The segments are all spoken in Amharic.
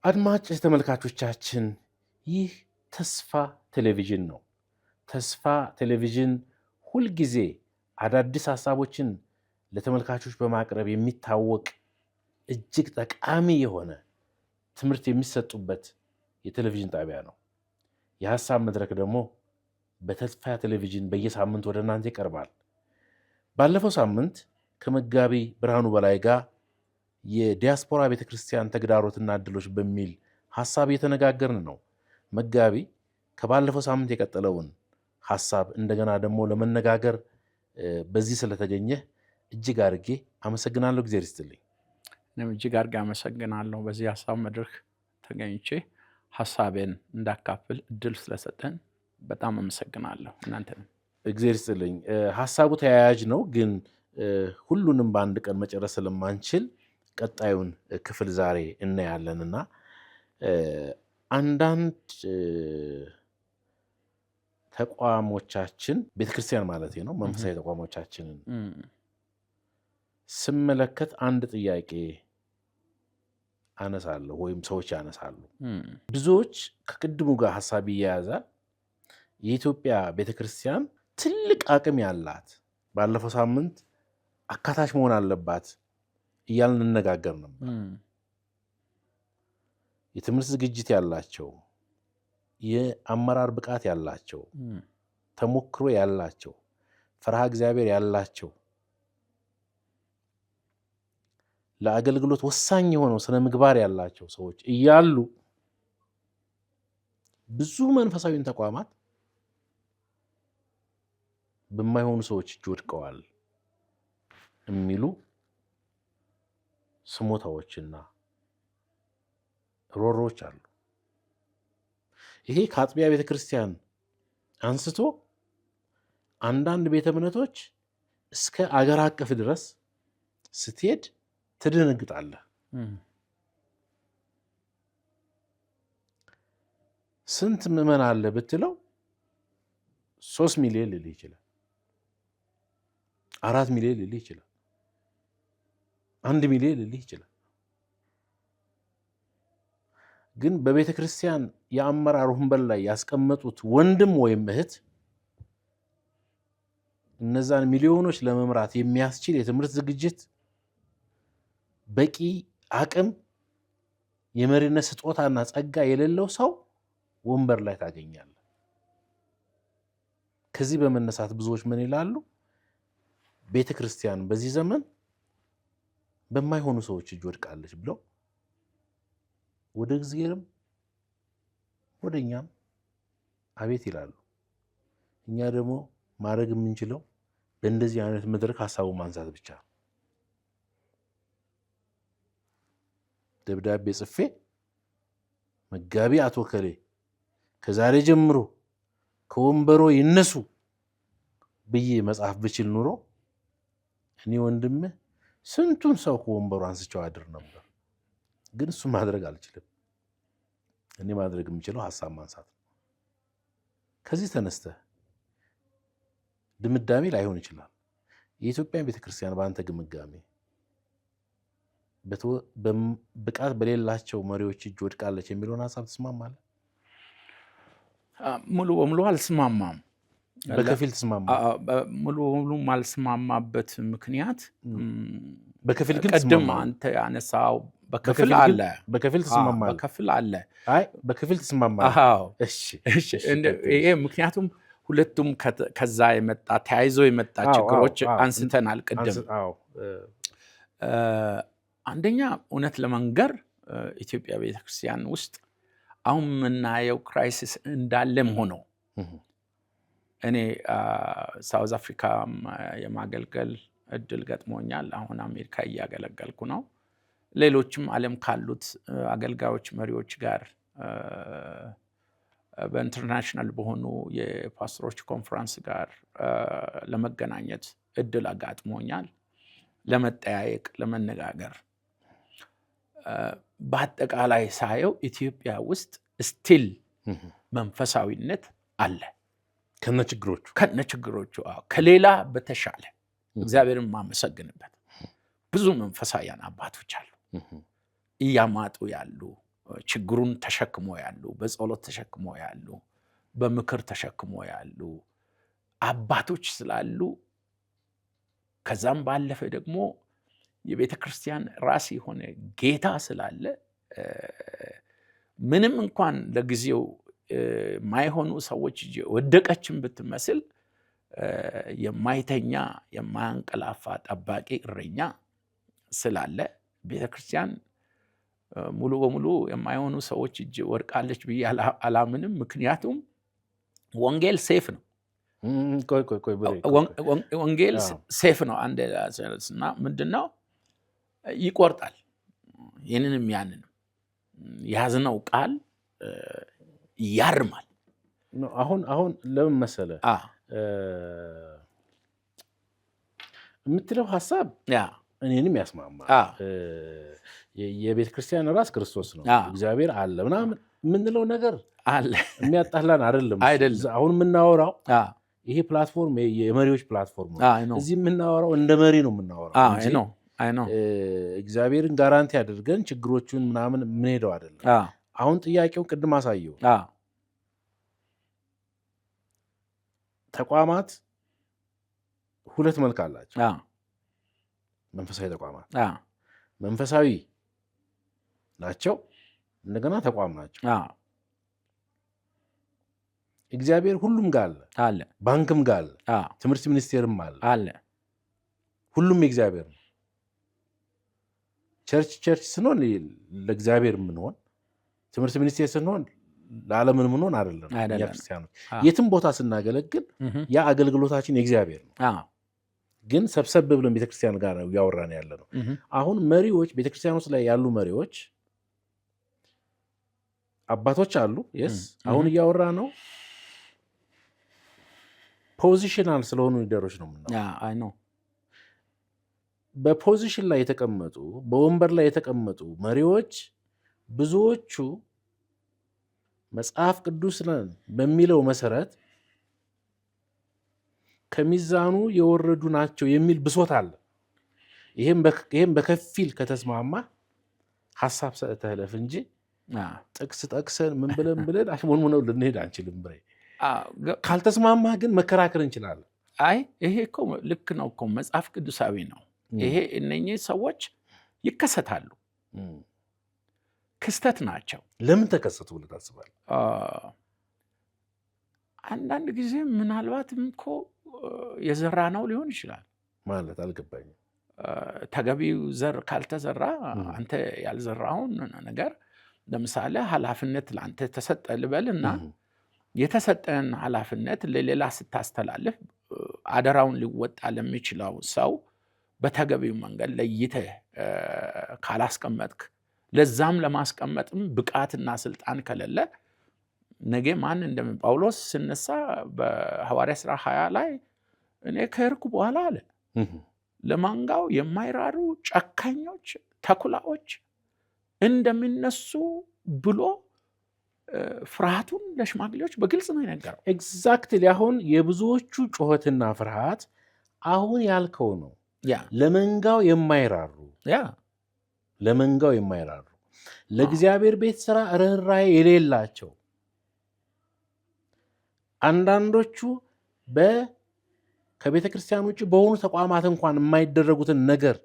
አድማጭ ተመልካቾቻችን ይህ ተስፋ ቴሌቪዥን ነው። ተስፋ ቴሌቪዥን ሁልጊዜ አዳዲስ ሐሳቦችን ለተመልካቾች በማቅረብ የሚታወቅ እጅግ ጠቃሚ የሆነ ትምህርት የሚሰጡበት የቴሌቪዥን ጣቢያ ነው። የሐሳብ መድረክ ደግሞ በተስፋ ቴሌቪዥን በየሳምንቱ ወደ እናንተ ይቀርባል። ባለፈው ሳምንት ከመጋቢ ብርሃኑ በላይ ጋር የዲያስፖራ ቤተክርስቲያን ተግዳሮትና እድሎች በሚል ሐሳብ እየተነጋገርን ነው። መጋቢ ከባለፈው ሳምንት የቀጠለውን ሐሳብ እንደገና ደግሞ ለመነጋገር በዚህ ስለተገኘህ እጅግ አድርጌ አመሰግናለሁ። እግዚአብሔር ይስጥልኝ። እኔም እጅግ አድርጌ አመሰግናለሁ። በዚህ ሐሳብ መድረክ ተገኝቼ ሐሳቤን እንዳካፍል እድል ስለሰጠን በጣም አመሰግናለሁ። እናንተንም እግዚአብሔር ይስጥልኝ። ሐሳቡ ተያያዥ ነው፣ ግን ሁሉንም በአንድ ቀን መጨረስ ስለማንችል ቀጣዩን ክፍል ዛሬ እናያለንና አንዳንድ ተቋሞቻችን ቤተክርስቲያን ማለት ነው መንፈሳዊ ተቋሞቻችንን ስመለከት አንድ ጥያቄ አነሳለሁ ወይም ሰዎች ያነሳሉ። ብዙዎች ከቅድሙ ጋር ሐሳብ ይያያዛል። የኢትዮጵያ ቤተክርስቲያን ትልቅ አቅም ያላት ባለፈው ሳምንት አካታች መሆን አለባት እያልን እንነጋገር ነበር። የትምህርት ዝግጅት ያላቸው፣ የአመራር ብቃት ያላቸው፣ ተሞክሮ ያላቸው፣ ፈርሃ እግዚአብሔር ያላቸው፣ ለአገልግሎት ወሳኝ የሆነው ስነ ምግባር ያላቸው ሰዎች እያሉ ብዙ መንፈሳዊ ተቋማት በማይሆኑ ሰዎች እጅ ወድቀዋል የሚሉ ስሞታዎችና ሮሮዎች አሉ። ይሄ ከአጥቢያ ቤተክርስቲያን አንስቶ አንዳንድ ቤተ እምነቶች እስከ አገር አቀፍ ድረስ ስትሄድ ትደነግጣለህ። ስንት ምዕመን አለ ብትለው 3 ሚሊዮን ልልህ ይችላል፣ 4 ሚሊዮን ልልህ ይችላል፣ 1 ሚሊዮን ልልህ ይችላል። ግን በቤተ ክርስቲያን የአመራር ወንበር ላይ ያስቀመጡት ወንድም ወይም እህት እነዛን ሚሊዮኖች ለመምራት የሚያስችል የትምህርት ዝግጅት፣ በቂ አቅም፣ የመሪነት ስጦታና ጸጋ የሌለው ሰው ወንበር ላይ ታገኛለህ። ከዚህ በመነሳት ብዙዎች ምን ይላሉ? ቤተ ክርስቲያን በዚህ ዘመን በማይሆኑ ሰዎች እጅ ወድቃለች ብለው ወደ እግዚአብሔርም ወደ እኛም አቤት ይላሉ። እኛ ደግሞ ማድረግ የምንችለው በእንደዚህ አይነት መድረክ ሐሳቡን ማንሳት ብቻ። ደብዳቤ ጽፌ መጋቢ አቶ ከሌ ከዛሬ ጀምሮ ከወንበሮ ይነሱ ብዬ መጽሐፍ ብችል ኑሮ እኔ ወንድምህ ስንቱን ሰው ከወንበሩ አንስቸው አድር ነበር። ግን እሱ ማድረግ አልችልም። እኔ ማድረግ የምችለው ሐሳብ ማንሳት ነው። ከዚህ ተነስተህ ድምዳሜ ላይሆን ይችላል። የኢትዮጵያ ቤተክርስቲያን በአንተ ግምጋሜ ብቃት በሌላቸው መሪዎች እጅ ወድቃለች የሚለውን ሐሳብ ትስማማለህ? ሙሉ በሙሉ አልስማማም። በከፊል ትስማማለህ? ሙሉ በሙሉ ማልስማማበት ምክንያት በከፊል ግን ቀደም አንተ ያነሳው በከፊል አለ። በከፊል ትስማማለህ? በከፊል አለ። አይ በከፊል ትስማማለህ? አዎ። እሺ። ይሄ ምክንያቱም ሁለቱም ከዛ የመጣ ተያይዞ የመጣ ችግሮች አንስተናል ቅድም። አንደኛ እውነት ለመንገር ኢትዮጵያ ቤተክርስቲያን ውስጥ አሁን የምናየው ክራይሲስ እንዳለም ሆኖ እኔ ሳውዝ አፍሪካ የማገልገል እድል ገጥሞኛል። አሁን አሜሪካ እያገለገልኩ ነው። ሌሎችም ዓለም ካሉት አገልጋዮች መሪዎች ጋር በኢንተርናሽናል በሆኑ የፓስተሮች ኮንፈረንስ ጋር ለመገናኘት እድል አጋጥሞኛል፣ ለመጠያየቅ፣ ለመነጋገር። በአጠቃላይ ሳየው ኢትዮጵያ ውስጥ ስቲል መንፈሳዊነት አለ ከነችግሮቹ ከሌላ በተሻለ እግዚአብሔርን ማመሰግንበት ብዙ መንፈሳውያን አባቶች አሉ፣ እያማጡ ያሉ ችግሩን ተሸክሞ ያሉ፣ በጸሎት ተሸክሞ ያሉ፣ በምክር ተሸክሞ ያሉ አባቶች ስላሉ ከዛም ባለፈ ደግሞ የቤተ ክርስቲያን ራስ የሆነ ጌታ ስላለ ምንም እንኳን ለጊዜው ማይሆኑ ሰዎች ወደቀችን ብትመስል የማይተኛ የማያንቀላፋ ጠባቂ እረኛ ስላለ ቤተ ክርስቲያን ሙሉ በሙሉ የማይሆኑ ሰዎች እጅ ወድቃለች ብዬ አላምንም። ምክንያቱም ወንጌል ሴፍ ነው። ወንጌል ሴፍ ነው። እና ምንድነው ይቆርጣል። ይህንንም ያንንም የያዝነው ቃል ያርማል። አሁን ለምን መሰለ የምትለው ሐሳብ እኔንም ያስማማል። የቤተ ክርስቲያን ራስ ክርስቶስ ነው፣ እግዚአብሔር አለ ምናምን የምንለው ነገር አለ የሚያጣላን አይደለም። አሁን የምናወራው ይሄ ፕላትፎርም የመሪዎች ፕላትፎርም ነው። እዚህ የምናወራው እንደ መሪ ነው የምናወራው። እግዚአብሔርን ጋራንቲ አድርገን ችግሮቹን ምናምን የምንሄደው አይደለም። አሁን ጥያቄውን ቅድም አሳየው። ተቋማት ሁለት መልክ አላቸው። መንፈሳዊ ተቋማት መንፈሳዊ ናቸው፣ እንደገና ተቋም ናቸው። እግዚአብሔር ሁሉም ጋር አለ፣ ባንክም ጋር አለ፣ ትምህርት ሚኒስቴርም አለ። ሁሉም የእግዚአብሔር ነው። ቸርች ስንሆን ለእግዚአብሔር የምንሆን፣ ትምህርት ሚኒስቴር ስንሆን ለዓለም የምንሆን አይደለም። ክርስቲያኖች የትም ቦታ ስናገለግል ያ አገልግሎታችን የእግዚአብሔር ነው። ግን ሰብሰብ ብለን ቤተክርስቲያን ጋር ነው እያወራን ያለ ነው። አሁን መሪዎች፣ ቤተክርስቲያን ውስጥ ላይ ያሉ መሪዎች አባቶች አሉ። የስ አሁን እያወራ ነው ፖዚሽናል ስለሆኑ ሊደሮች ነው ምናምን። በፖዚሽን ላይ የተቀመጡ በወንበር ላይ የተቀመጡ መሪዎች ብዙዎቹ መጽሐፍ ቅዱስ ነን በሚለው መሰረት ከሚዛኑ የወረዱ ናቸው የሚል ብሶት አለ። ይሄም በከፊል ከተስማማ ሐሳብ ሰጥተህ እንጂ ጥቅስ ጠቅሰን ምን ብለን አሽሞንሙነው ልንሄድ አንችልም። ብሬ ካልተስማማ ግን መከራከር እንችላለን። አይ ይሄ እኮ ልክ ነው እኮ መጽሐፍ ቅዱሳዊ ነው። ይሄ እነኚህ ሰዎች ይከሰታሉ፣ ክስተት ናቸው። ለምን ተከሰቱ ብለህ ታስባለህ? አንዳንድ ጊዜ ምናልባትም እኮ የዘራ ነው ሊሆን ይችላል። ማለት አልገባኝም። ተገቢው ዘር ካልተዘራ አንተ ያልዘራውን ነገር ለምሳሌ ኃላፊነት ለአንተ ተሰጠ ልበልና የተሰጠን ኃላፊነት ለሌላ ስታስተላልፍ አደራውን ሊወጣ ለሚችለው ሰው በተገቢው መንገድ ለይተህ ካላስቀመጥክ፣ ለዛም ለማስቀመጥም ብቃትና ስልጣን ከሌለ ነገ ማን ጳውሎስ ስነሳ በሐዋርያ ሥራ 20 ላይ እኔ ከሄድኩ በኋላ አለ ለማንጋው የማይራሩ ጨካኞች ተኩላዎች እንደሚነሱ ብሎ ፍርሃቱን ለሽማግሌዎች በግልጽ ነው የነገረው። ኤግዛክትሊ አሁን የብዙዎቹ ጩኸትና ፍርሃት አሁን ያልከው ነው። ለመንጋው የማይራሩ ለእግዚአብሔር ቤት ስራ ርኅራኄ የሌላቸው አንዳንዶቹ ከቤተ ክርስቲያን ውጭ በሆኑ ተቋማት እንኳን የማይደረጉትን ነገር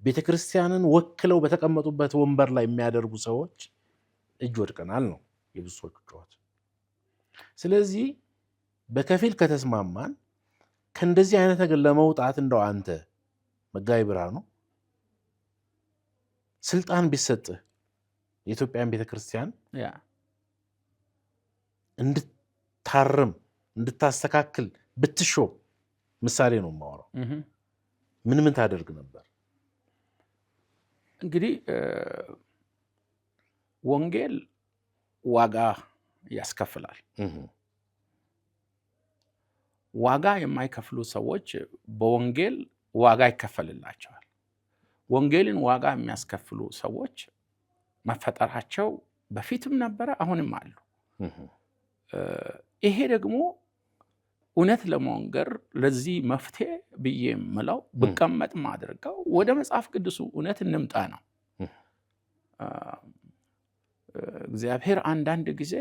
ቤተ ክርስቲያንን ወክለው በተቀመጡበት ወንበር ላይ የሚያደርጉ ሰዎች እጅ ወድቀናል ነው የብዙ ሰዎች ጩኸት። ስለዚህ በከፊል ከተስማማን ከእንደዚህ አይነት ነገር ለመውጣት እንደው አንተ መጋቢ ብርሃኑ ስልጣን ቢሰጥህ የኢትዮጵያን ቤተ ክርስቲያን እንድታርም እንድታስተካክል ብትሾም፣ ምሳሌ ነው የማወራው፣ ምን ታደርግ ነበር? እንግዲህ ወንጌል ዋጋ ያስከፍላል። ዋጋ የማይከፍሉ ሰዎች በወንጌል ዋጋ ይከፈልላቸዋል። ወንጌልን ዋጋ የሚያስከፍሉ ሰዎች መፈጠራቸው በፊትም ነበረ፣ አሁንም አሉ። ይሄ ደግሞ እውነት ለመንገር ለዚህ መፍትሄ ብዬ የምለው ብቀመጥም አድርገው ወደ መጽሐፍ ቅዱሱ እውነት እንምጣ ነው። እግዚአብሔር አንዳንድ ጊዜ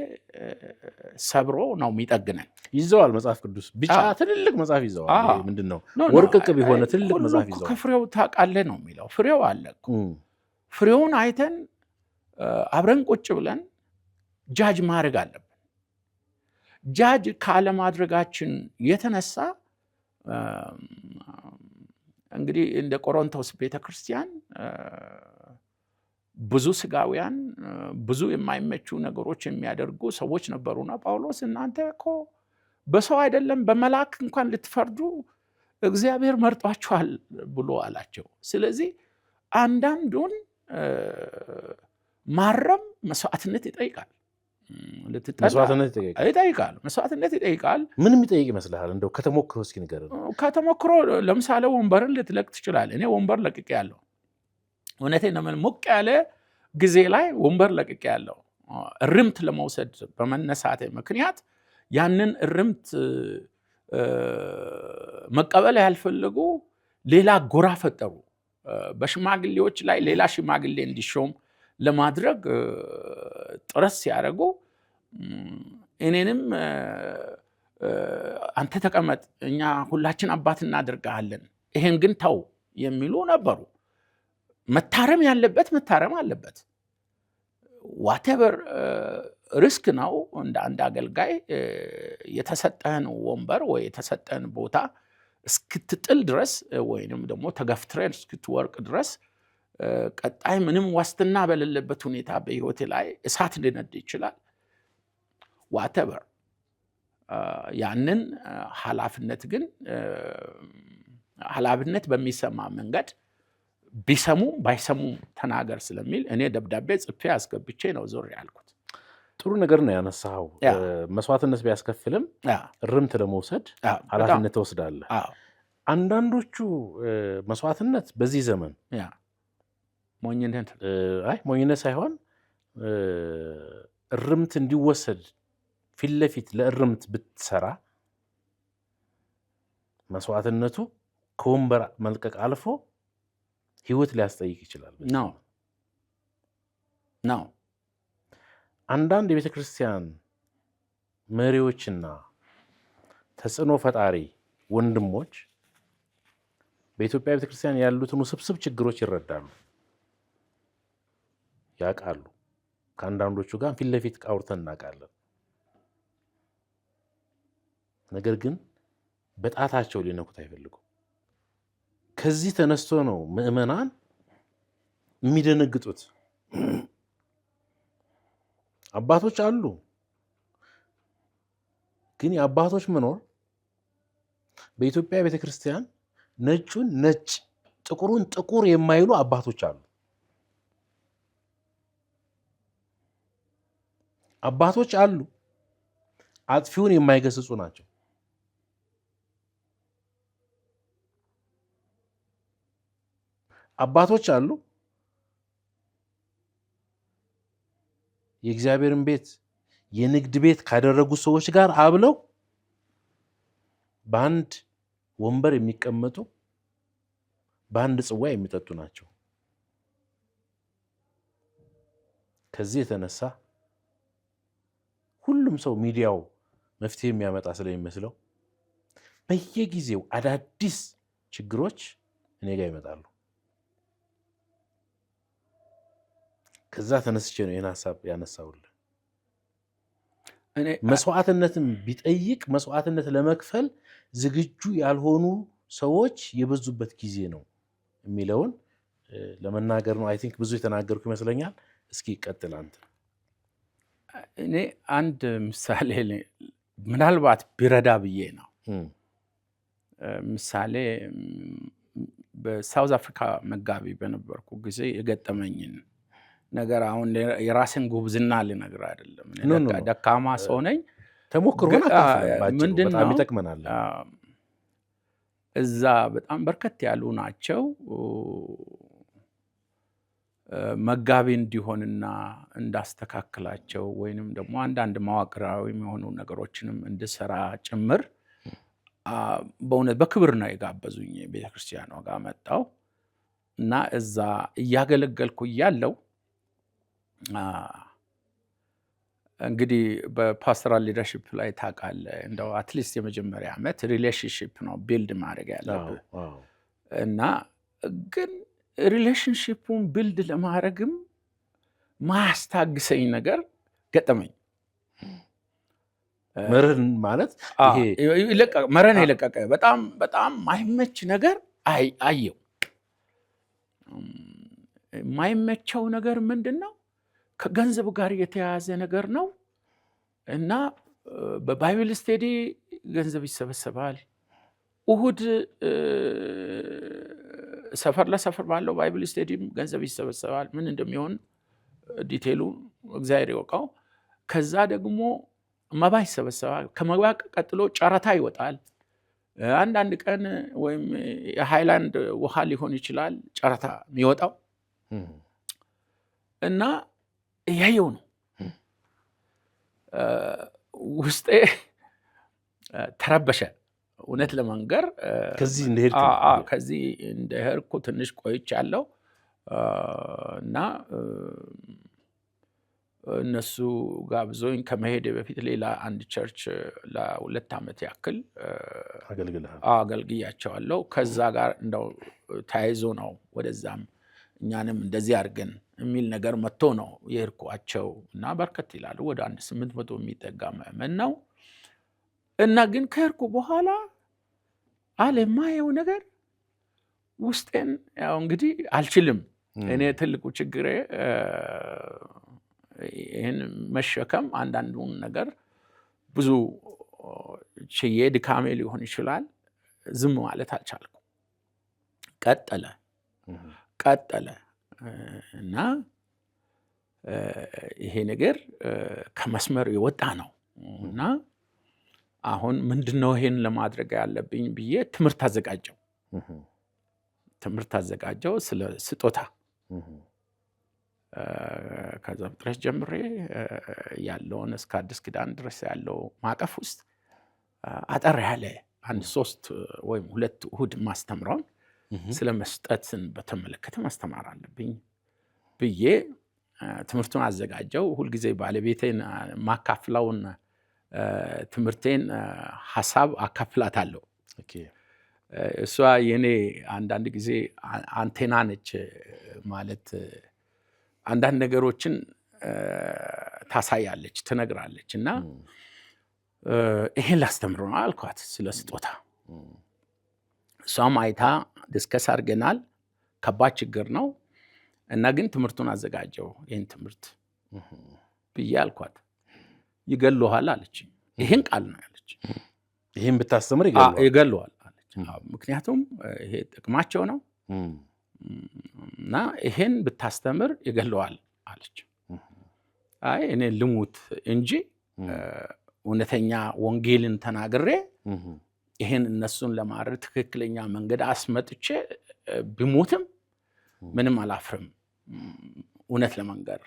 ሰብሮ ነው የሚጠግነን። ይዘዋል መጽሐፍ ቅዱስ ቢጫ ትልልቅ መጽሐፍ ይዘዋል። ምንድን ነው ወርቅ ቅብ የሆነ ትልልቅ መጽሐፍ ይዘዋል። ከፍሬው ታውቃለህ ነው የሚለው። ፍሬው አለ እኮ። ፍሬውን አይተን አብረን ቁጭ ብለን ጃጅ ማድረግ አለብን። ጃጅ ካለማድረጋችን የተነሳ እንግዲህ እንደ ቆሮንቶስ ቤተክርስቲያን ብዙ ስጋውያን ብዙ የማይመቹ ነገሮች የሚያደርጉ ሰዎች ነበሩና ጳውሎስ እናንተ እኮ በሰው አይደለም በመላእክት እንኳን ልትፈርዱ እግዚአብሔር መርጧችኋል ብሎ አላቸው። ስለዚህ አንዳንዱን ማረም መስዋዕትነት ይጠይቃል። መስዋዕትነት ይጠይቃል። ምንም ይጠይቅ ይመስልሃል? እንደው ከተሞክሮ እስኪ ንገረን። ከተሞክሮ ለምሳሌ ወንበርን ልትለቅ ትችላለህ። እኔ ወንበር ለቅቄ ያለው እውነቴን ነው። ሞቅ ያለ ጊዜ ላይ ወንበር ለቅቄ ያለው እርምት ለመውሰድ በመነሳቴ ምክንያት ያንን እርምት መቀበል ያልፈለጉ ሌላ ጎራ ፈጠሩ። በሽማግሌዎች ላይ ሌላ ሽማግሌ እንዲሾም ለማድረግ ጥረት ሲያደርጉ እኔንም አንተ ተቀመጥ እኛ ሁላችን አባት እናደርጋለን ይሄን ግን ተው የሚሉ ነበሩ። መታረም ያለበት መታረም አለበት። ዋቴቨር ሪስክ ነው። እንደ አንድ አገልጋይ የተሰጠህን ወንበር ወይ የተሰጠህን ቦታ እስክትጥል ድረስ ወይንም ደግሞ ተገፍትረን እስክትወርቅ ድረስ ቀጣይ ምንም ዋስትና በሌለበት ሁኔታ በህይወቴ ላይ እሳት ሊነድ ይችላል። ዋቴቨር ያንን ኃላፊነት ግን ኃላፊነት በሚሰማ መንገድ ቢሰሙም ባይሰሙም ተናገር ስለሚል እኔ ደብዳቤ ጽፌ አስገብቼ ነው ዞር ያልኩት። ጥሩ ነገር ነው ያነሳው። መስዋዕትነት ቢያስከፍልም እርምት ለመውሰድ ኃላፊነት ተወስዳለህ። አንዳንዶቹ መስዋዕትነት በዚህ ዘመን ሞኝነት ሳይሆን እርምት እንዲወሰድ ፊት ለፊት ለእርምት ብትሰራ መስዋዕትነቱ ከወንበር መልቀቅ አልፎ ህይወት ሊያስጠይቅ ይችላል ነው። አንዳንድ የቤተክርስቲያን መሪዎችና ተጽዕኖ ፈጣሪ ወንድሞች በኢትዮጵያ ቤተክርስቲያን ያሉትን ውስብስብ ችግሮች ይረዳሉ፣ ያውቃሉ። ከአንዳንዶቹ ጋር ፊት ለፊት አውርተን እናውቃለን። ነገር ግን በጣታቸው ሊነኩት አይፈልጉም። ከዚህ ተነስቶ ነው ምዕመናን የሚደነግጡት። አባቶች አሉ፣ ግን የአባቶች መኖር በኢትዮጵያ ቤተክርስቲያን ነጩን ነጭ ጥቁሩን ጥቁር የማይሉ አባቶች አሉ። አባቶች አሉ፣ አጥፊውን የማይገስጹ ናቸው። አባቶች አሉ፣ የእግዚአብሔርን ቤት የንግድ ቤት ካደረጉ ሰዎች ጋር አብለው በአንድ ወንበር የሚቀመጡ በአንድ ጽዋ የሚጠጡ ናቸው። ከዚህ የተነሳ ሁሉም ሰው ሚዲያው መፍትሄ የሚያመጣ ስለሚመስለው በየጊዜው አዳዲስ ችግሮች እኔ ጋር ይመጣሉ። ከዛ ተነስቼ ነው ይህን ሀሳብ ያነሳውልህ። መስዋዕትነትን ቢጠይቅ መስዋዕትነት ለመክፈል ዝግጁ ያልሆኑ ሰዎች የበዙበት ጊዜ ነው የሚለውን ለመናገር ነው። አይ ቲንክ ብዙ የተናገርኩ ይመስለኛል። እስኪ ቀጥል አንተ። እኔ አንድ ምሳሌ ምናልባት ቢረዳ ብዬ ነው። ምሳሌ በሳውዝ አፍሪካ መጋቢ በነበርኩ ጊዜ የገጠመኝን ነገር አሁን የራስን ጉብዝና ልነግር አይደለም። ደካማ ሰው ነኝ። ተሞክሮና ምንድነው በጣም ይጠቅመናል። እዛ በጣም በርከት ያሉ ናቸው። መጋቢ እንዲሆንና እንዳስተካክላቸው ወይንም ደግሞ አንዳንድ መዋቅራዊ የሆኑ ነገሮችንም እንድሰራ ጭምር በእውነት በክብር ነው የጋበዙኝ። ቤተክርስቲያኗ ጋር መጣው እና እዛ እያገለገልኩ እያለው እንግዲህ በፓስቶራል ሊደርሺፕ ላይ ታውቃለህ እንደው አትሊስት የመጀመሪያ ዓመት ሪሌሽንሺፕ ነው ቢልድ ማድረግ ያለብህ እና ግን ሪሌሽንሺፑን ቢልድ ለማድረግም ማያስታግሰኝ ነገር ገጠመኝ። መርህን ማለት ይሄ መርህን የለቀቀ በጣም በጣም ማይመች ነገር አየው። ማይመቸው ነገር ምንድነው? ከገንዘብ ጋር የተያያዘ ነገር ነው እና በባይብል ስቴዲ ገንዘብ ይሰበሰባል። እሁድ ሰፈር ለሰፈር ባለው ባይብል ስቴዲም ገንዘብ ይሰበሰባል። ምን እንደሚሆን ዲቴሉ እግዚአብሔር ይወቀው። ከዛ ደግሞ መባ ይሰበሰባል። ከመባ ቀጥሎ ጨረታ ይወጣል። አንዳንድ ቀን ወይም የሃይላንድ ውሃ ሊሆን ይችላል ጨረታ የሚወጣው እና ያየው ነው። ውስጤ ተረበሸ። እውነት ለመንገር ከዚህ እንደሄድኩ ትንሽ ቆይቻለሁ እና እነሱ ጋብዞኝ ከመሄድ በፊት ሌላ አንድ ቸርች ለ2 ዓመት ያክል አገልግያቸዋለሁ። ከዛ ጋር እንደው ተያይዞ ነው ወደዛም እኛንም እንደዚህ አድርገን የሚል ነገር መጥቶ ነው የሄድኳቸው እና በርከት ይላሉ። ወደ 800 የሚጠጋ ምዕመን ነው እና ግን ከሄድኩ በኋላ የማየው ነገር ውስጤን ያው እንግዲህ አልችልም። እኔ ትልቁ ችግሬ ይህን መሸከም አንዳንዱን ነገር ብዙ ችዬ ድካሜ ሊሆን ይችላል። ዝም ማለት አልቻልኩም። ቀጠለ እና ይሄ ነገር ከመስመር የወጣ ነው እና አሁን ምንድነው ይሄን ለማድረግ ያለብኝ ብዬ ትምህርት አዘጋጀው ስለ ስጦታ ከዘፍጥረት ጀምሬ ያለውን እስከ አዲስ ኪዳን ድረስ ያለው ማዕቀፍ ውስጥ አጠር ያለ 3 ወይም 2 እሁድ ማስተምረውን ስለ መስጠትን በተመለከተ ማስተማር አለብኝ ብዬ ትምህርቱን አዘጋጀው። ሁልጊዜ ባለቤቴን ማካፍለውን ትምህርቴን ሐሳብ አካፍላታለሁ። እሷ የኔ አንዳንድ ጊዜ አንቴና ነች ማለት አንዳንድ ነገሮችን ታሳያለች፣ ትነግራለች እና ይሄን ላስተምር ነው አልኳት ስለ ስጦታ። እሷም አይታ ዲስከስ አድርገናል። ከባድ ችግር ነው እና ግን ትምህርቱን አዘጋጀው ይህን ትምህርት ብዬ አልኳት። ይገለዋል አለች። ይሄን ቃል ነው ያለች። ይሄን ብታስተምር ይገለዋል አለች። ምክንያቱም ይሄ ጥቅማቸው ነው እና ይሄን ብታስተምር ይገለዋል አለች። እኔ ልሙት እንጂ እውነተኛ ወንጌልን ተናግሬ ይሄን እነሱን ለማድረግ ትክክለኛ መንገድ አስመጥቼ ብሞትም ምንም አላፍርም እውነት ለመንገር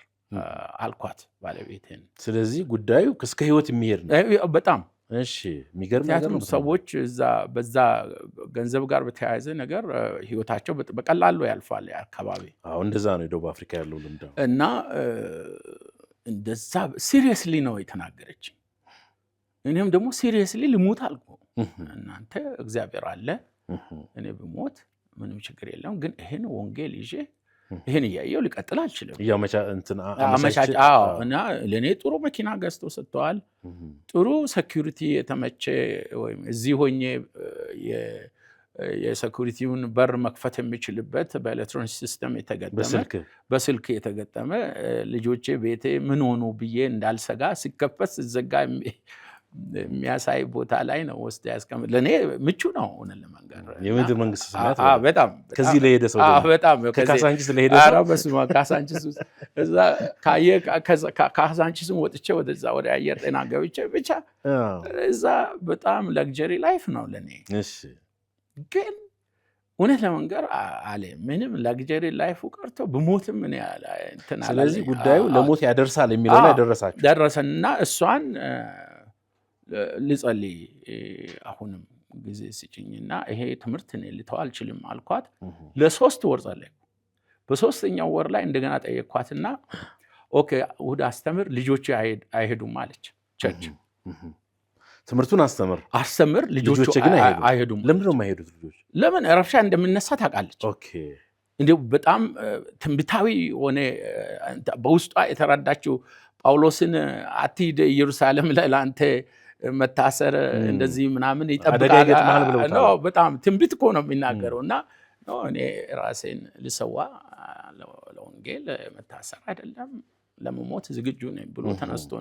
አልኳት ባለቤቴን። ስለዚህ ጉዳዩ እስከ ህይወት የሚሄድ ነው። በጣም እሺ፣ የሚገርም ነገር ነው። ሰዎች በዛ ገንዘብ ጋር በተያያዘ ነገር ህይወታቸው በቀላሉ ያልፋል። አካባቢ እንደዛ ነው የደቡብ አፍሪካ ያለው ልምድ እና እንደዛ ሲሪየስሊ ነው የተናገረች። እኔም ደግሞ ሲሪየስሊ ልሞት አልኩ። እናንተ እግዚአብሔር አለ፣ እኔ ብሞት ምንም ችግር የለም፣ ግን ይሄን ወንጌል ይዤ ይሄን እያየው ሊቀጥል አልችልም። እና ለእኔ ጥሩ መኪና ገዝቶ ሰጥተዋል። ጥሩ ሴኩሪቲ የተመቸ ወይም እዚህ ሆኜ የሴኩሪቲውን በር መክፈት የሚችልበት በኤሌክትሮኒክ ሲስተም የተገጠመ በስልክ የተገጠመ ልጆቼ ቤቴ ምን ሆኑ ብዬ እንዳልሰጋ ሲከፈት ሲዘጋ የሚያሳይ ቦታ ላይ ነው ወስደ ያስቀምጥ። ለእኔ ምቹ ነው ሆነን ለመንገር የምድር መንግስት ስናት በጣም ከዚህ ለሄደ ሰው በጣም ከካሳንቺስ ለሄደ ሰው በስማ ካሳንቺስ እዛ ካሳንቺስን ወጥቼ ወደዛ ወደ አየር ጤና ገብቼ ብቻ እዛ በጣም ለግጀሪ ላይፍ ነው ለኔ። እሺ፣ ግን እውነት ለመንገር ምንም ለግጀሪ ላይፉ ቀርቶ ብሞትም እኔ እንትና። ስለዚህ ጉዳዩ ለሞት ያደርሳል የሚለው ላይ ደረሰና እሷን ልጸልይ አሁንም ጊዜ ስጭኝና ይሄ ትምህርት እኔ ልተው አልችልም አልኳት። ለ3 ወር ጸለይኩ። በ3ኛው ወር ላይ እንደገና ጠየቅኳትና ኦኬ እሑድ አስተምር፣ ልጆች አይሄዱም አለች ቸርች። ትምህርቱን አስተምር፣ ልጆች ግን አይሄዱም። ለምንድን ነው የማይሄዱት ልጆች? ለምን? ረብሻ እንደምነሳ ታውቃለች። ኦኬ እንዲሁ በጣም ትንቢታዊ ሆነ በውስጧ የተረዳችው ጳውሎስን አትሂድ ኢየሩሳሌም ላይ ለአንተ መታሰር እንደዚህ ምናምን ይጠብቃል። በጣም ትንቢት እኮ ነው የሚናገረው። እና እኔ ራሴን ልሰዋ ለወንጌል መታሰር አይደለም ለመሞት ዝግጁ ነኝ ብሎ ተነስቶ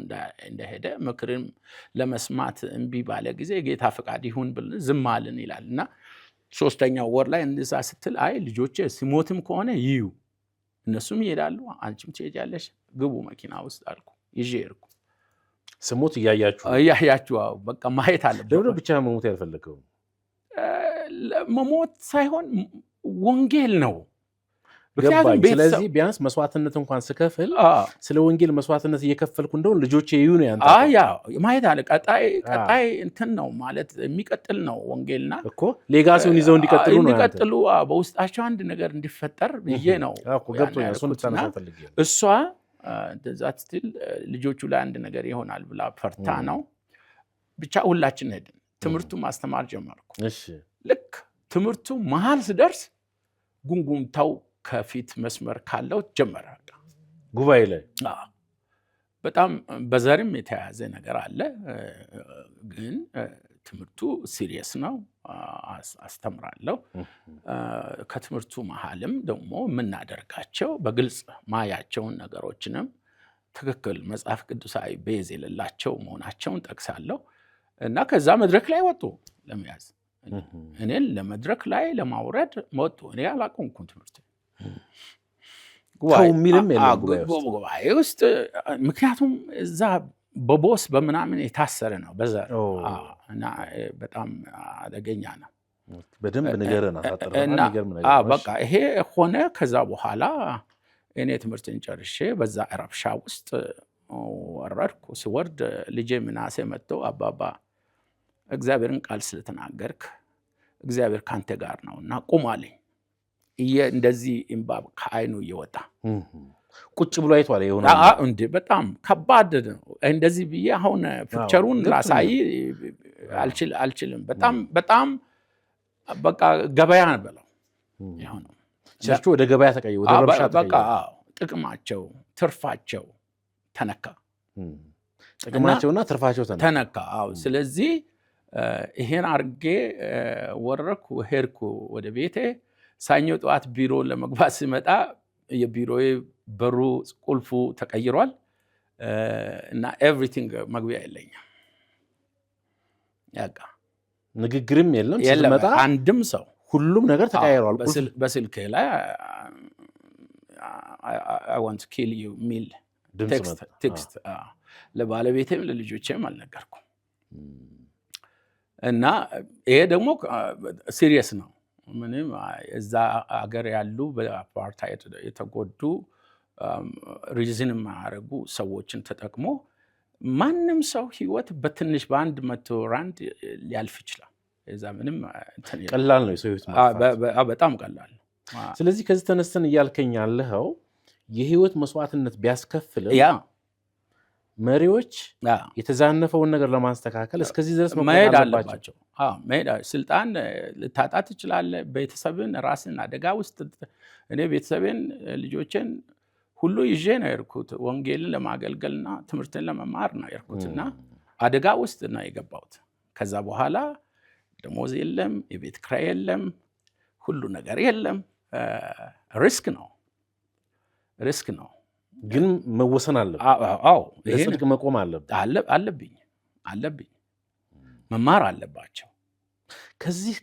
እንደሄደ ምክርም ለመስማት እምቢ ባለ ጊዜ ጌታ ፈቃድ ይሁን ብለን ዝም አልን ይላል። እና 3ኛው ወር ላይ እንደዛ ስትል አይ ልጆቼ ሲሞትም ከሆነ ይዩ፣ እነሱም ይሄዳሉ፣ አንቺም ትሄጃለሽ፣ ግቡ መኪና ውስጥ አልኩ። ይዤ ሄድኩ። ስሞት እያያችሁ በቃ ማየት አለበት። ደብረ ብቻ መሞት ያልፈለገው መሞት ሳይሆን ወንጌል ነው። ስለዚህ ቢያንስ መስዋዕትነት እንኳን ስከፍል ስለ ወንጌል መስዋዕትነት እየከፈልኩ እንደሆነ ልጆቼ ይዩ ነው ያንተ። ማየት አለ። ቀጣይ እንትን ነው ማለት የሚቀጥል ነው ወንጌልና እኮ ሌጋሲውን ይዘው እንዲቀጥሉ በውስጣቸው አንድ ነገር እንዲፈጠር ብዬ ነው እሷ እንደዛ ስትል ልጆቹ ላይ አንድ ነገር ይሆናል ብላ ፈርታ ነው። ብቻ ሁላችን ሄድን። ትምህርቱ ማስተማር ጀመርኩ። ልክ ትምህርቱ መሀል ስደርስ ጉምጉምታው ከፊት መስመር ካለው ጀመረ። ጉባኤ ላይ በጣም በዘርም የተያያዘ ነገር አለ፣ ግን ትምህርቱ ሲሪየስ ነው። አስተምራለሁ። ከትምህርቱ መሀልም ደግሞ የምናደርጋቸው በግልጽ ማያቸውን ነገሮችንም ትክክል መጽሐፍ ቅዱሳዊ ቤዝ የሌላቸው መሆናቸውን ጠቅሳለሁ። እና ከዛ መድረክ ላይ ወጡ ለመያዝ እኔን ለመድረክ ላይ ለማውረድ ወጡ። እኔ አላቆምኩም ትምህርት ጉባኤ ውስጥ፣ ምክንያቱም እዛ በቦስ በምናምን የታሰረ ነው በዘር እና በጣም አደገኛ ነው። በደንብ ንገረን። በቃ ይሄ ሆነ። ከዛ በኋላ እኔ ትምህርትን ጨርሼ በዛ ረብሻ ውስጥ ወረድኩ። ሲወርድ ልጄ ምናሴ መጥቶ አባባ እግዚአብሔርን ቃል ስለተናገርክ እግዚአብሔር ካንተ ጋር ነውና ቁም አለኝ። እንደዚህ እምባብ ከዓይኑ እየወጣ ቁጭ ብሎ አይቷል። የሆነ እንዴ በጣም ከባድ ነው። እንደዚህ ብዬ አሁን ፒክቸሩን ላሳይ አልችልም። በጣም በቃ ገበያ ነበለው የሆነው። ቸርቹ ወደ ገበያ ተቀየረ፣ ወደ ረብሻ ተቀየረ። ጥቅማቸው ትርፋቸው ተነካ። ጥቅማቸውና ትርፋቸው ተነካ። ስለዚህ ይሄን አርጌ ወረድኩ፣ ሄድኩ ወደ ቤቴ። ሰኞ ጠዋት ቢሮ ለመግባት ሲመጣ የቢሮዬ በሩ ቁልፉ ተቀይሯል እና ኤቭሪቲንግ መግቢያ የለኝም። ያቃ ንግግርም የለም ሲመጣ አንድም ሰው፣ ሁሉም ነገር ተቀይሯል። በስልክ ላይ I want to kill you ሚል ቴክስት ለባለቤቴም ለልጆቼም አልነገርኩም። እና ይሄ ደግሞ ሲሪየስ ነው። ምንም እዛ አገር ያሉ በአፓርታይድ የተጎዱ ሪዝን የማያደርጉ ሰዎችን ተጠቅሞ ማንም ሰው ህይወት በትንሽ በ100 ራንድ ሊያልፍ ይችላል። እዛ ምንም ቀላል ነው የሰው ህይወት በጣም ቀላል ነው። ስለዚህ ከዚህ ተነስተን እያልከኝ ያለኸው የህይወት መስዋዕትነት ቢያስከፍልም መሪዎች የተዛነፈውን ነገር ለማስተካከል እስከዚህ ድረስ መሄድ አለባቸው። ስልጣን ልታጣ ትችላለህ። ቤተሰብን ራስን አደጋ ውስጥ እኔ ቤተሰብን ልጆችን ሁሉ ይዤ ነው የሄድኩት። ወንጌልን ለማገልገልና ትምህርትን ለመማር ነው የሄድኩትና አደጋ ውስጥ ነው የገባሁት። ከዛ በኋላ ደሞዝ የለም፣ የቤት ኪራይ የለም፣ ሁሉ ነገር የለም። ሪስክ ነው። ግን መወሰን አለብኝ። ለጽድቅ መቆም አለብኝ። መማር አለባቸው።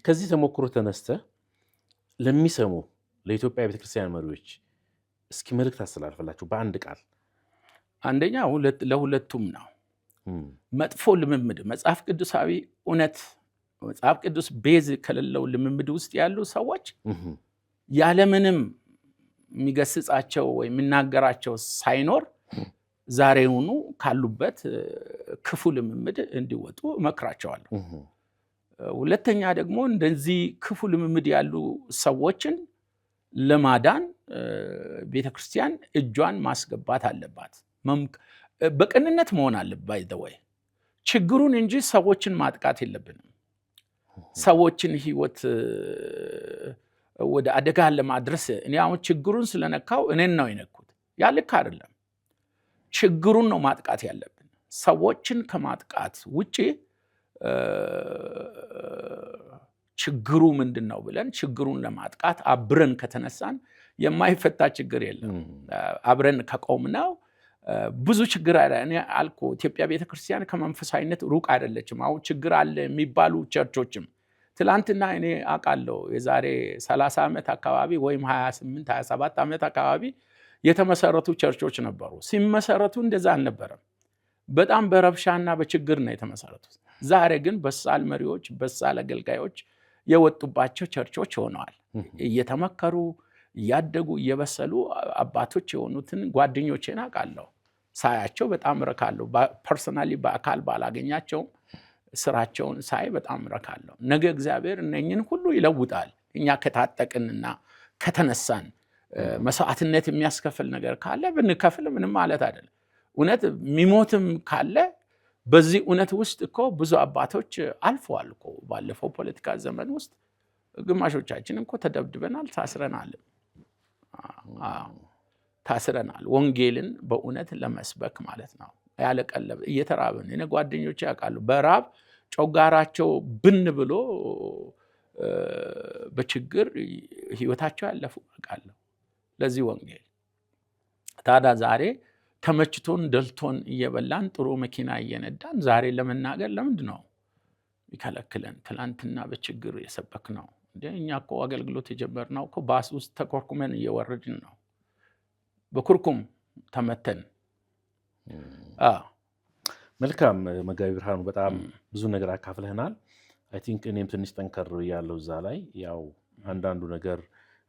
ከዚህ ተሞክሮ ተነስተ ለሚሰሙ ለኢትዮጵያ ቤተክርስቲያን መሪዎች እስኪ መልእክት አስተላልፈላችሁ በአንድ ቃል። አንደኛ ለሁለቱም ነው። መጥፎ ልምምድ መጽሐፍ ቅዱሳዊ እውነት መጽሐፍ ቅዱስ ቤዝ ከሌለው ልምምድ ውስጥ ያሉ ሰዎች ያለምንም የሚገስጻቸው ወይ የሚናገራቸው ሳይኖር ዛሬውኑ ካሉበት ክፉ ልምምድ እንዲወጡ እመክራቸዋለሁ። ሁለተኛ ደግሞ እንደዚህ ክፉ ልምምድ ያሉ ሰዎችን ለማዳን ቤተክርስቲያን እጇን ማስገባት አለባት። በቅንነት መሆን አለበት። ባይ ዘ ወይ ችግሩን እንጂ ሰዎችን ማጥቃት የለብንም። ሰዎችን ህይወት ወደ አደጋ ለማድረስ እኔ አሁን ችግሩን ስለነካው እኔን ነው የነኩት። ያ ልክ አይደለም። ችግሩን ነው ማጥቃት ያለብን። ሰዎችን ከማጥቃት ውጪ ችግሩ ምንድነው ብለን ችግሩን ለማጥቃት አብረን ከተነሳን የማይፈታ ችግር የለም። አብረን ከቆምነው ብዙ ችግር አለ። እኔ አልኩ ኢትዮጵያ ቤተክርስቲያን ከመንፈሳዊነት ሩቅ አይደለችም። አሁን ችግር አለ የሚባሉ ቸርቾችም ትላንትና እኔ አውቃለሁ የዛሬ 30 ዓመት አካባቢ ወይም 28 27 ዓመት አካባቢ የተመሰረቱ ቸርቾች ነበሩ። ሲመሰረቱ እንደዛ አልነበረም። በጣም በረብሻና በችግር ነው የተመሰረቱት። ዛሬ ግን በሳል መሪዎች፣ በሳል አገልጋዮች የወጡባቸው ቸርቾች ሆነዋል። እየተመከሩ እያደጉ እየበሰሉ አባቶች የሆኑትን ጓደኞቼን አውቃለሁ። ሳያቸው በጣም ረካለሁ። ፐርሰናሊ በአካል ባላገኛቸውም ስራቸውን ሳይ በጣም ረካለሁ። ነገ እግዚአብሔር እነኝን ሁሉ ይለውጣል። እኛ ከታጠቅንና ከተነሳን መስዋዕትነት የሚያስከፍል ነገር ካለ ብንከፍል ምንም ማለት አይደለም። እውነት የሚሞትም ካለ በዚህ እውነት ውስጥ እኮ ብዙ አባቶች አልፈዋል እኮ። ባለፈው ፖለቲካ ዘመን ውስጥ ግማሾቻችን እኮ ተደብድበናል፣ ታስረናል። ወንጌልን በእውነት ለመስበክ ማለት ነው። ያለቀለብ እየተራብን እኔ ጓደኞቼ ያውቃሉ። በራብ ጮጋራቸው ብን ብሎ በችግር ህይወታቸው ያለፉ ያውቃለሁ ለዚህ ወንጌል። ታዲያ ዛሬ ተመችቶን ደልቶን እየበላን ጥሩ መኪና እየነዳን ዛሬ ለመናገር ለምንድን ነው ይከለክለን? ትላንትና በችግር የሰበክ ነው እንዴ? እኛ እኮ አገልግሎት የጀመርነው እኮ ባስ ውስጥ ተኮርኩመን እየወረድን ነው። በኩርኩም ተመተን። መልካም መጋቢ ብርሃኑ፣ በጣም ብዙ ነገር አካፍለህናል። አይ ቲንክ እኔም ትንሽ ጠንከር ያለው እዛ ላይ ያው አንዳንዱ ነገር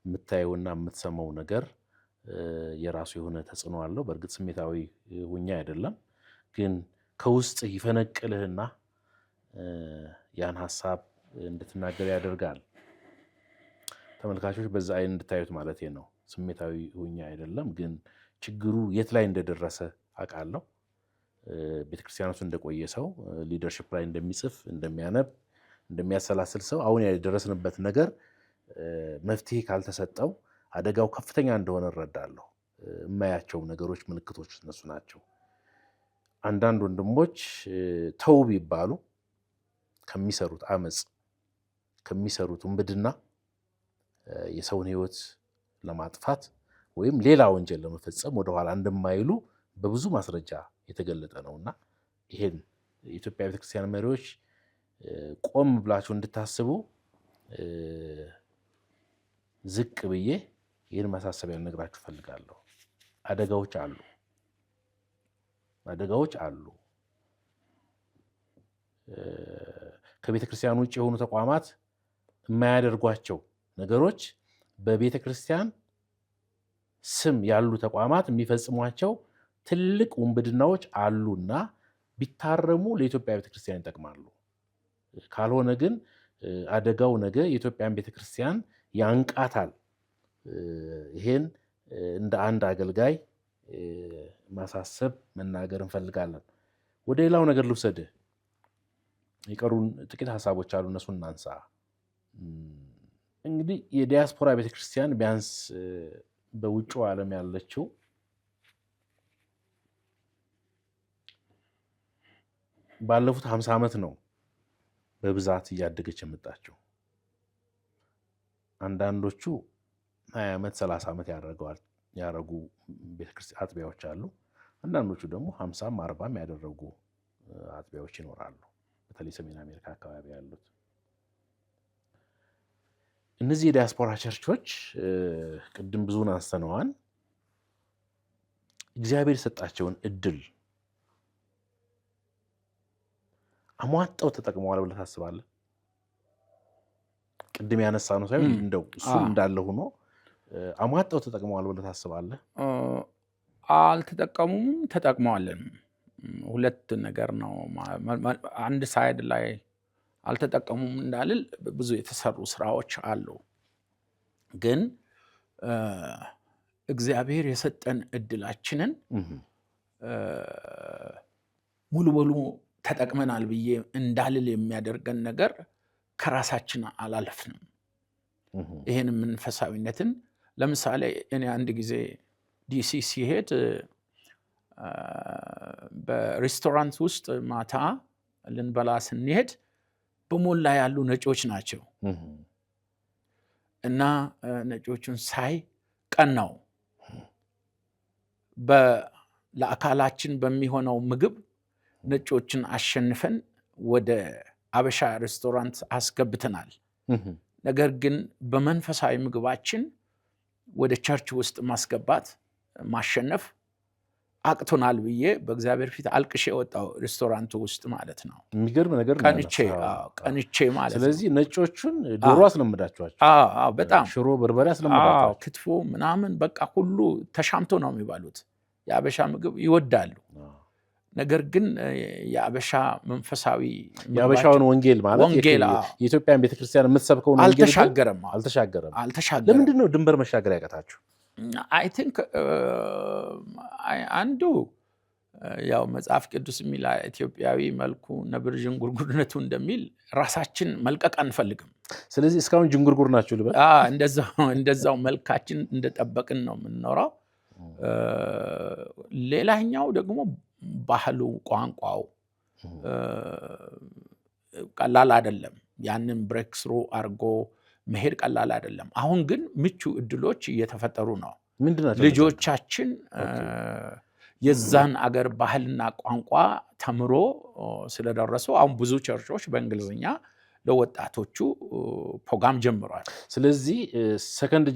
የምታየውና የምትሰማው ነገር የራሱ የሆነ ተጽዕኖ አለው። በእርግጥ ስሜታዊ ሁኛ አይደለም፣ ግን ከውስጥ ይፈነቅልህና ያን ሀሳብ እንድትናገር ያደርጋል። ተመልካቾች በዛ አይን እንድታዩት ማለት ነው። ስሜታዊ ሁኛ አይደለም፣ ግን ችግሩ የት ላይ እንደደረሰ አውቃለሁ። ቤተክርስቲያን ውስጥ እንደቆየ ሰው ሊደርሽፕ ላይ እንደሚጽፍ፣ እንደሚያነብ፣ እንደሚያሰላስል ሰው አሁን የደረስንበት ነገር መፍትሄ ካልተሰጠው አደጋው ከፍተኛ እንደሆነ እረዳለሁ። የማያቸው ነገሮች ምልክቶች እነሱ ናቸው። አንዳንድ ወንድሞች ተው ቢባሉ ከሚሰሩት አመፅ፣ ከሚሰሩት ውንብድና፣ የሰውን ሕይወት ለማጥፋት ወይም ሌላ ወንጀል ለመፈጸም ወደኋላ እንደማይሉ በብዙ ማስረጃ የተገለጠ ነውና ይሄን የኢትዮጵያ ቤተክርስቲያን መሪዎች ቆም ብላችሁ እንድታስቡ ዝቅ ብዬ ይህን ማሳሰቢያ ልነግራችሁ ፈልጋለሁ። አደጋዎች አሉ። ከቤተ ክርስቲያን ውጭ የሆኑ ተቋማት የማያደርጓቸው ነገሮች በቤተ ክርስቲያን ስም ያሉ ተቋማት የሚፈጽሟቸው ትልቅ ውንብድናዎች አሉና ቢታረሙ ለኢትዮጵያ ቤተ ክርስቲያን ይጠቅማሉ። ካልሆነ ግን አደጋው ነገ የኢትዮጵያን ቤተ ክርስቲያን ያንቃታል። ይሄን እንደ አንድ አገልጋይ ማሳሰብ መናገር እንፈልጋለን። ወደ ሌላው ነገር ልውሰድህ። የቀሩን ጥቂት ሀሳቦች አሉ፣ እነሱን እናንሳ። እንግዲህ የዲያስፖራ ቤተክርስቲያን ቢያንስ በውጭው ዓለም ያለችው ባለፉት 50 ዓመት ነው በብዛት እያደገች የመጣችው። አንዳንዶቹ 20 ዓመት 30 ዓመት ያደረጉ ቤተክርስቲያን አጥቢያዎች አሉ። አንዳንዶቹ ደግሞ 50ም 40ም ያደረጉ አጥቢያዎች ይኖራሉ። በተለይ ሰሜን አሜሪካ አካባቢ ያሉት እነዚህ የዲያስፖራ ቸርቾች ቅድም ብዙውን አንስተነዋል። እግዚአብሔር የሰጣቸውን እድል አሟጠው ተጠቅመዋል ብለህ ታስባለህ? ቅድም ያነሳ ነው ሳይሆን እንደው እሱ እንዳለ ሆኖ አሟጠው ተጠቅመዋል ብለህ ታስባለህ? አልተጠቀሙም፣ ተጠቅመዋልም። ሁለት ነገር ነው። አንድ ሳይድ ላይ አልተጠቀሙም እንዳልል ብዙ የተሰሩ ስራዎች አሉ። ግን እግዚአብሔር የሰጠን እድላችንን ሙሉ በሙሉ ተጠቅመናል ብዬ እንዳልል የሚያደርገን ነገር ከራሳችን አላለፍንም። ይሄን መንፈሳዊነትን ለምሳሌ እኔ አንድ ጊዜ ዲሲ ሲሄድ በሬስቶራንት ውስጥ ማታ ልንበላ ስንሄድ በሞላ ያሉ ነጮች ናቸው እና ነጮቹን ሳይ ቀናው። ለአካላችን በሚሆነው ምግብ ነጮችን አሸንፈን ወደ አበሻ ሬስቶራንት አስገብተናል። ነገር ግን በመንፈሳዊ ምግባችን ወደ ቸርች ውስጥ ማስገባት ማሸነፍ አቅቶናል ብዬ በእግዚአብሔር ፊት አልቅሼ ወጣው፣ ሬስቶራንቱ ውስጥ ማለት ነው። የሚገርም ነገር ነው። ቀንቼ ማለት ነው። ስለዚህ ነጮቹን ዶሮ አስለምዳቸዋቸው። በጣም ሽሮ በርበሬ አስለምዳቸዋቸው፣ ክትፎ ምናምን በቃ ሁሉ ተሻምቶ ነው የሚባሉት። የአበሻ ምግብ ይወዳሉ። ነገር ግን የአበሻ መንፈሳዊ የአበሻውን ወንጌል ማለት የኢትዮጵያን ቤተክርስቲያን የምትሰብከውን ወንጌል አልተሻገረም። ለምንድን ነው ድንበር መሻገር ያቀታችሁ? አይ ቲንክ አንዱ ያው መጽሐፍ ቅዱስ የሚል ኢትዮጵያዊ መልኩ ነብር ዥንጉርጉርነቱ እንደሚል ራሳችን መልቀቅ አንፈልግም። ስለዚህ እስካሁን ዥንጉርጉር ናችሁ ልበል? እንደዛው መልካችን እንደጠበቅን ነው የምንኖረው። ሌላኛው ደግሞ ባህሉ፣ ቋንቋው ቀላል አይደለም። ያንን ብሬክ ስሩ አድርጎ መሄድ ቀላል አይደለም። አሁን ግን ምቹ እድሎች እየተፈጠሩ ነው። ልጆቻችን የዛን አገር ባህልና ቋንቋ ተምሮ ስለደረሱ አሁን ብዙ ቸርቾች በእንግሊዝኛ ለወጣቶቹ ፕሮግራም ጀምሯል። ስለዚህ ሰከንድ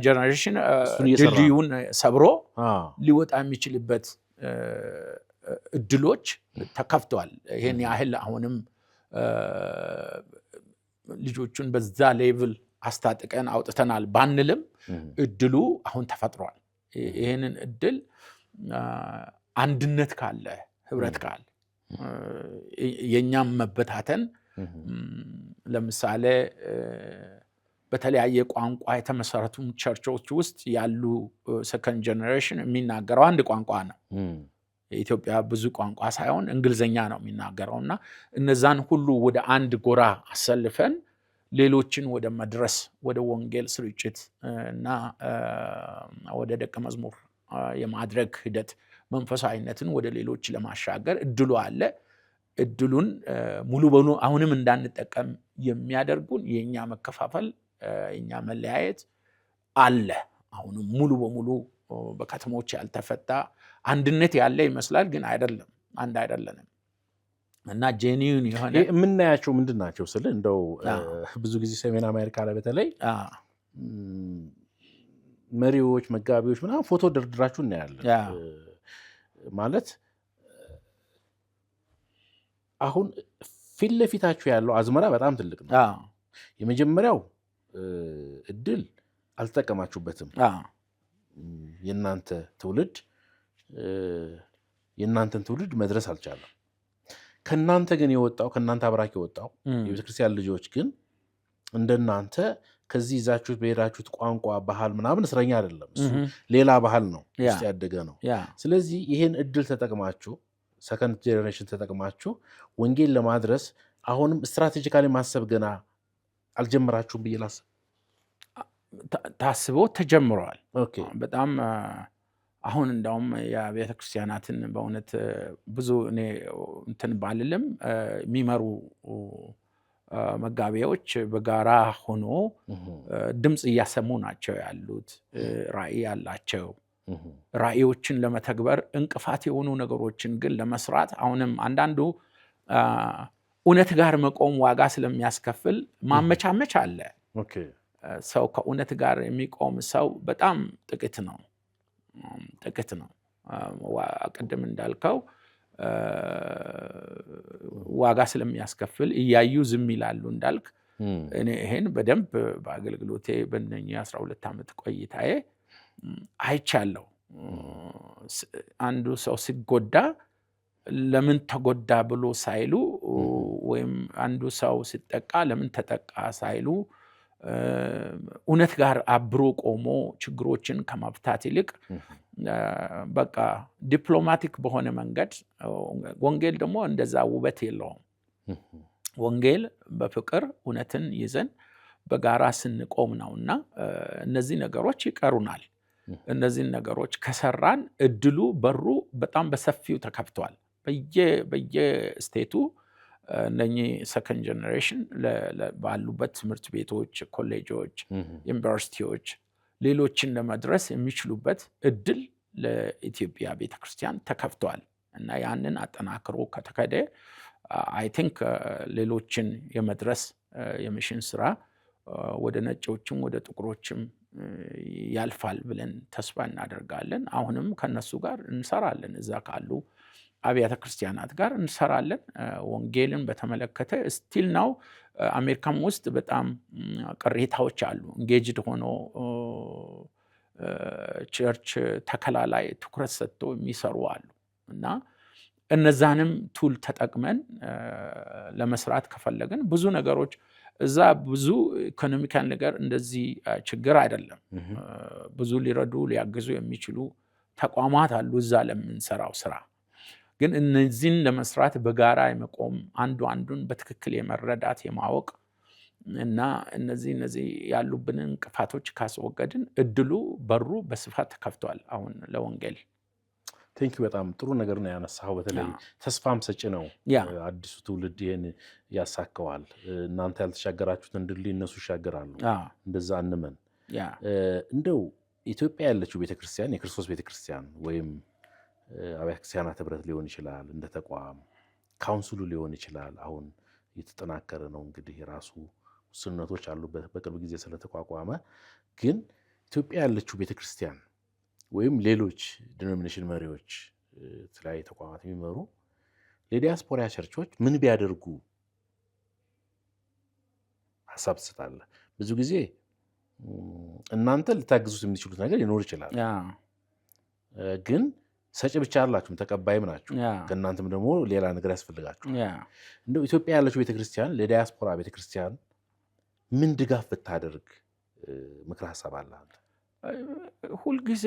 ጀነሬሽን ድልድዩን ሰብሮ ሊወጣ የሚችልበት እድሎች ተከፍተዋል። ይሄን ያህል አሁንም ልጆቹን በዛ ሌቭል አስታጥቀን አውጥተናል ባንልም እድሉ አሁን ተፈጥሯል። ይሄንን እድል አንድነት ካለ፣ ህብረት ካለ፣ የኛም መበታተን ለምሳሌ በተለያየ ቋንቋ የተመሰረቱ ቸርቾች ውስጥ ያሉ ሰከንድ ጀነሬሽን የሚናገረው አንድ ቋንቋ ነው። የኢትዮጵያ ብዙ ቋንቋ ሳይሆን እንግሊዝኛ ነው የሚናገረውና እነዛን ሁሉ ወደ አንድ ጎራ አሰልፈን ሌሎችን ወደ መድረስ፣ ወደ ወንጌል ስርጭት እና ወደ ደቀ መዝሙር የማድረግ ሂደት መንፈሳዊነትን ወደ ሌሎች ለማሻገር እድሉ አለ። እድሉን ሙሉ በሙሉ አሁንም እንዳንጠቀም የሚያደርጉን የኛ መከፋፈል፣ የኛ መለያየት አለ። አሁንም ሙሉ በሙሉ በከተሞች ያልተፈታ አንድነት ያለ ይመስላል፣ ግን አይደለም፣ አንድ አይደለንም። እና ጄኒዩን የሆነ የምናያቸው ምንድን ናቸው ስል እንደው ብዙ ጊዜ ሰሜን አሜሪካ ላይ በተለይ መሪዎች፣ መጋቢዎች ምናምን ፎቶ ደርድራችሁ እናያለን። ማለት አሁን ፊት ለፊታችሁ ያለው አዝመራ በጣም ትልቅ ነው። የመጀመሪያው እድል አልተጠቀማችሁበትም። የእናንተን ትውልድ መድረስ አልቻለም። ከእናንተ ግን የወጣው ከእናንተ አብራክ የወጣው የቤተክርስቲያን ልጆች ግን እንደናንተ ከዚህ ይዛችሁት በሄዳችሁት ቋንቋ፣ ባህል ምናምን እስረኛ አይደለም። እሱ ሌላ ባህል ነው፣ ውስጥ ያደገ ነው። ስለዚህ ይሄን እድል ተጠቅማችሁ ሰከንድ ጄኔሬሽን ተጠቅማችሁ ወንጌል ለማድረስ አሁንም ስትራቴጂካሊ ማሰብ ገና አልጀመራችሁም ብዬ ላስብ። ታስቦ ተጀምሯል። በጣም አሁን እንዳውም የቤተ ክርስቲያናትን በእውነት ብዙ እኔ እንትን ባልልም የሚመሩ መጋቢያዎች በጋራ ሆኖ ድምፅ እያሰሙ ናቸው ያሉት። ራዕይ ያላቸው ራዕዮችን ለመተግበር እንቅፋት የሆኑ ነገሮችን ግን ለመስራት አሁንም አንዳንዱ እውነት ጋር መቆም ዋጋ ስለሚያስከፍል ማመቻመች አለ። ሰው ከእውነት ጋር የሚቆም ሰው በጣም ጥቂት ነው። ቅድም እንዳልከው ዋጋ ስለሚያስከፍል እያዩ ዝም ይላሉ እንዳልክ። እኔ ይሄን በደንብ በአገልግሎቴ በእነኚህ 12 ዓመት ቆይታዬ አይቻለሁ። አንዱ ሰው ሲጎዳ ለምን ተጎዳ ብሎ ሳይሉ፣ ወይም አንዱ ሰው ሲጠቃ ለምን ተጠቃ ሳይሉ እውነት ጋር አብሮ ቆሞ ችግሮችን ከመፍታት ይልቅ በቃ ዲፕሎማቲክ በሆነ መንገድ ወንጌል ደግሞ እንደዛ ውበት የለውም። ወንጌል በፍቅር እውነትን ይዘን በጋራ ስንቆም ነውና እነዚህ ነገሮች ይቀሩናል። እነዚህን ነገሮች ከሰራን እድሉ በሩ በጣም በሰፊው ተከፍቷል። በየስቴቱ እነኚህ ሰከንድ ጀነሬሽን ባሉበት ትምህርት ቤቶች፣ ኮሌጆች፣ ዩኒቨርሲቲዎች ሌሎችን ለመድረስ የሚችሉበት እድል ለኢትዮጵያ ቤተክርስቲያን ተከፍቷል እና ያንን አጠናክሮ ከተከደ አይ ቲንክ ሌሎችን የመድረስ የሚሽን ስራ ወደ ነጮችም ወደ ጥቁሮችም ያልፋል ብለን ተስፋ እናደርጋለን። አሁንም ከነሱ ጋር እንሰራለን፣ እዛ ካሉ አብያተ ክርስቲያናት ጋር እንሰራለን። ወንጌልን በተመለከተ ስቲል ናው አሜሪካም ውስጥ በጣም ቅሬታዎች አሉ። ኢንጌጅድ ሆኖ ቸርች ተከላ ላይ ትኩረት ሰጥቶ የሚሰሩ አሉ እና እነዛንም ቱል ተጠቅመን ለመስራት ከፈለግን ብዙ ነገሮች እዛ ብዙ ኢኮኖሚካል ነገር እንደዚህ ችግር አይደለም። ብዙ ሊረዱ ሊያግዙ የሚችሉ ተቋማት አሉ እዛ ለምንሰራው ስራ። ግን እነዚህን ለመስራት በጋራ የመቆም አንዱ አንዱን በትክክል የመረዳት የማወቅ እና እነዚህ ያሉብንን እንቅፋቶች ካስወገድን እድሉ በሩ በስፋት ተከፍቷል አሁን ለወንጌል። ቴንኪው በጣም ጥሩ ነገር ነው ያነሳው። በተለይ ተስፋም ሰጪ ነው። አዲሱ ትውልድ ይሄን ያሳካዋል። እናንተ ያልተሻገራችሁትን ድልድይ እነሱ ይሻገራሉ። እንደዛ እንመን። እንደው ኢትዮጵያ ያለችው ቤተክርስቲያን የክርስቶስ ቤተክርስቲያን ወይም አብያተ ክርስቲያናት ህብረት ሊሆን ይችላል፣ እንደ ተቋም ካውንስሉ ሊሆን ይችላል። አሁን እየተጠናከረ ነው እንግዲህ የራሱ ውስንነቶች አሉበት በቅርብ ጊዜ ስለተቋቋመ። ግን ኢትዮጵያ ያለችው ቤተክርስቲያን ወይም ሌሎች ዲኖሚኔሽን መሪዎች የተለያዩ ተቋማት የሚመሩ ለዲያስፖራ ቸርቾች ምን ቢያደርጉ ሀሳብ ትሰጣለህ? ብዙ ጊዜ እናንተ ልታግዙት የሚችሉት ነገር ሊኖር ይችላል። ግን ሰጪ ብቻ አላችሁም፣ ተቀባይም ናችሁ። ከእናንተም ደግሞ ሌላ ነገር ያስፈልጋችሁ። እንደው ኢትዮጵያ ያለችው ቤተክርስቲያን ለዲያስፖራ ቤተክርስቲያን ምን ድጋፍ ብታደርግ ምክር ሀሳብ አለ? ሁልጊዜ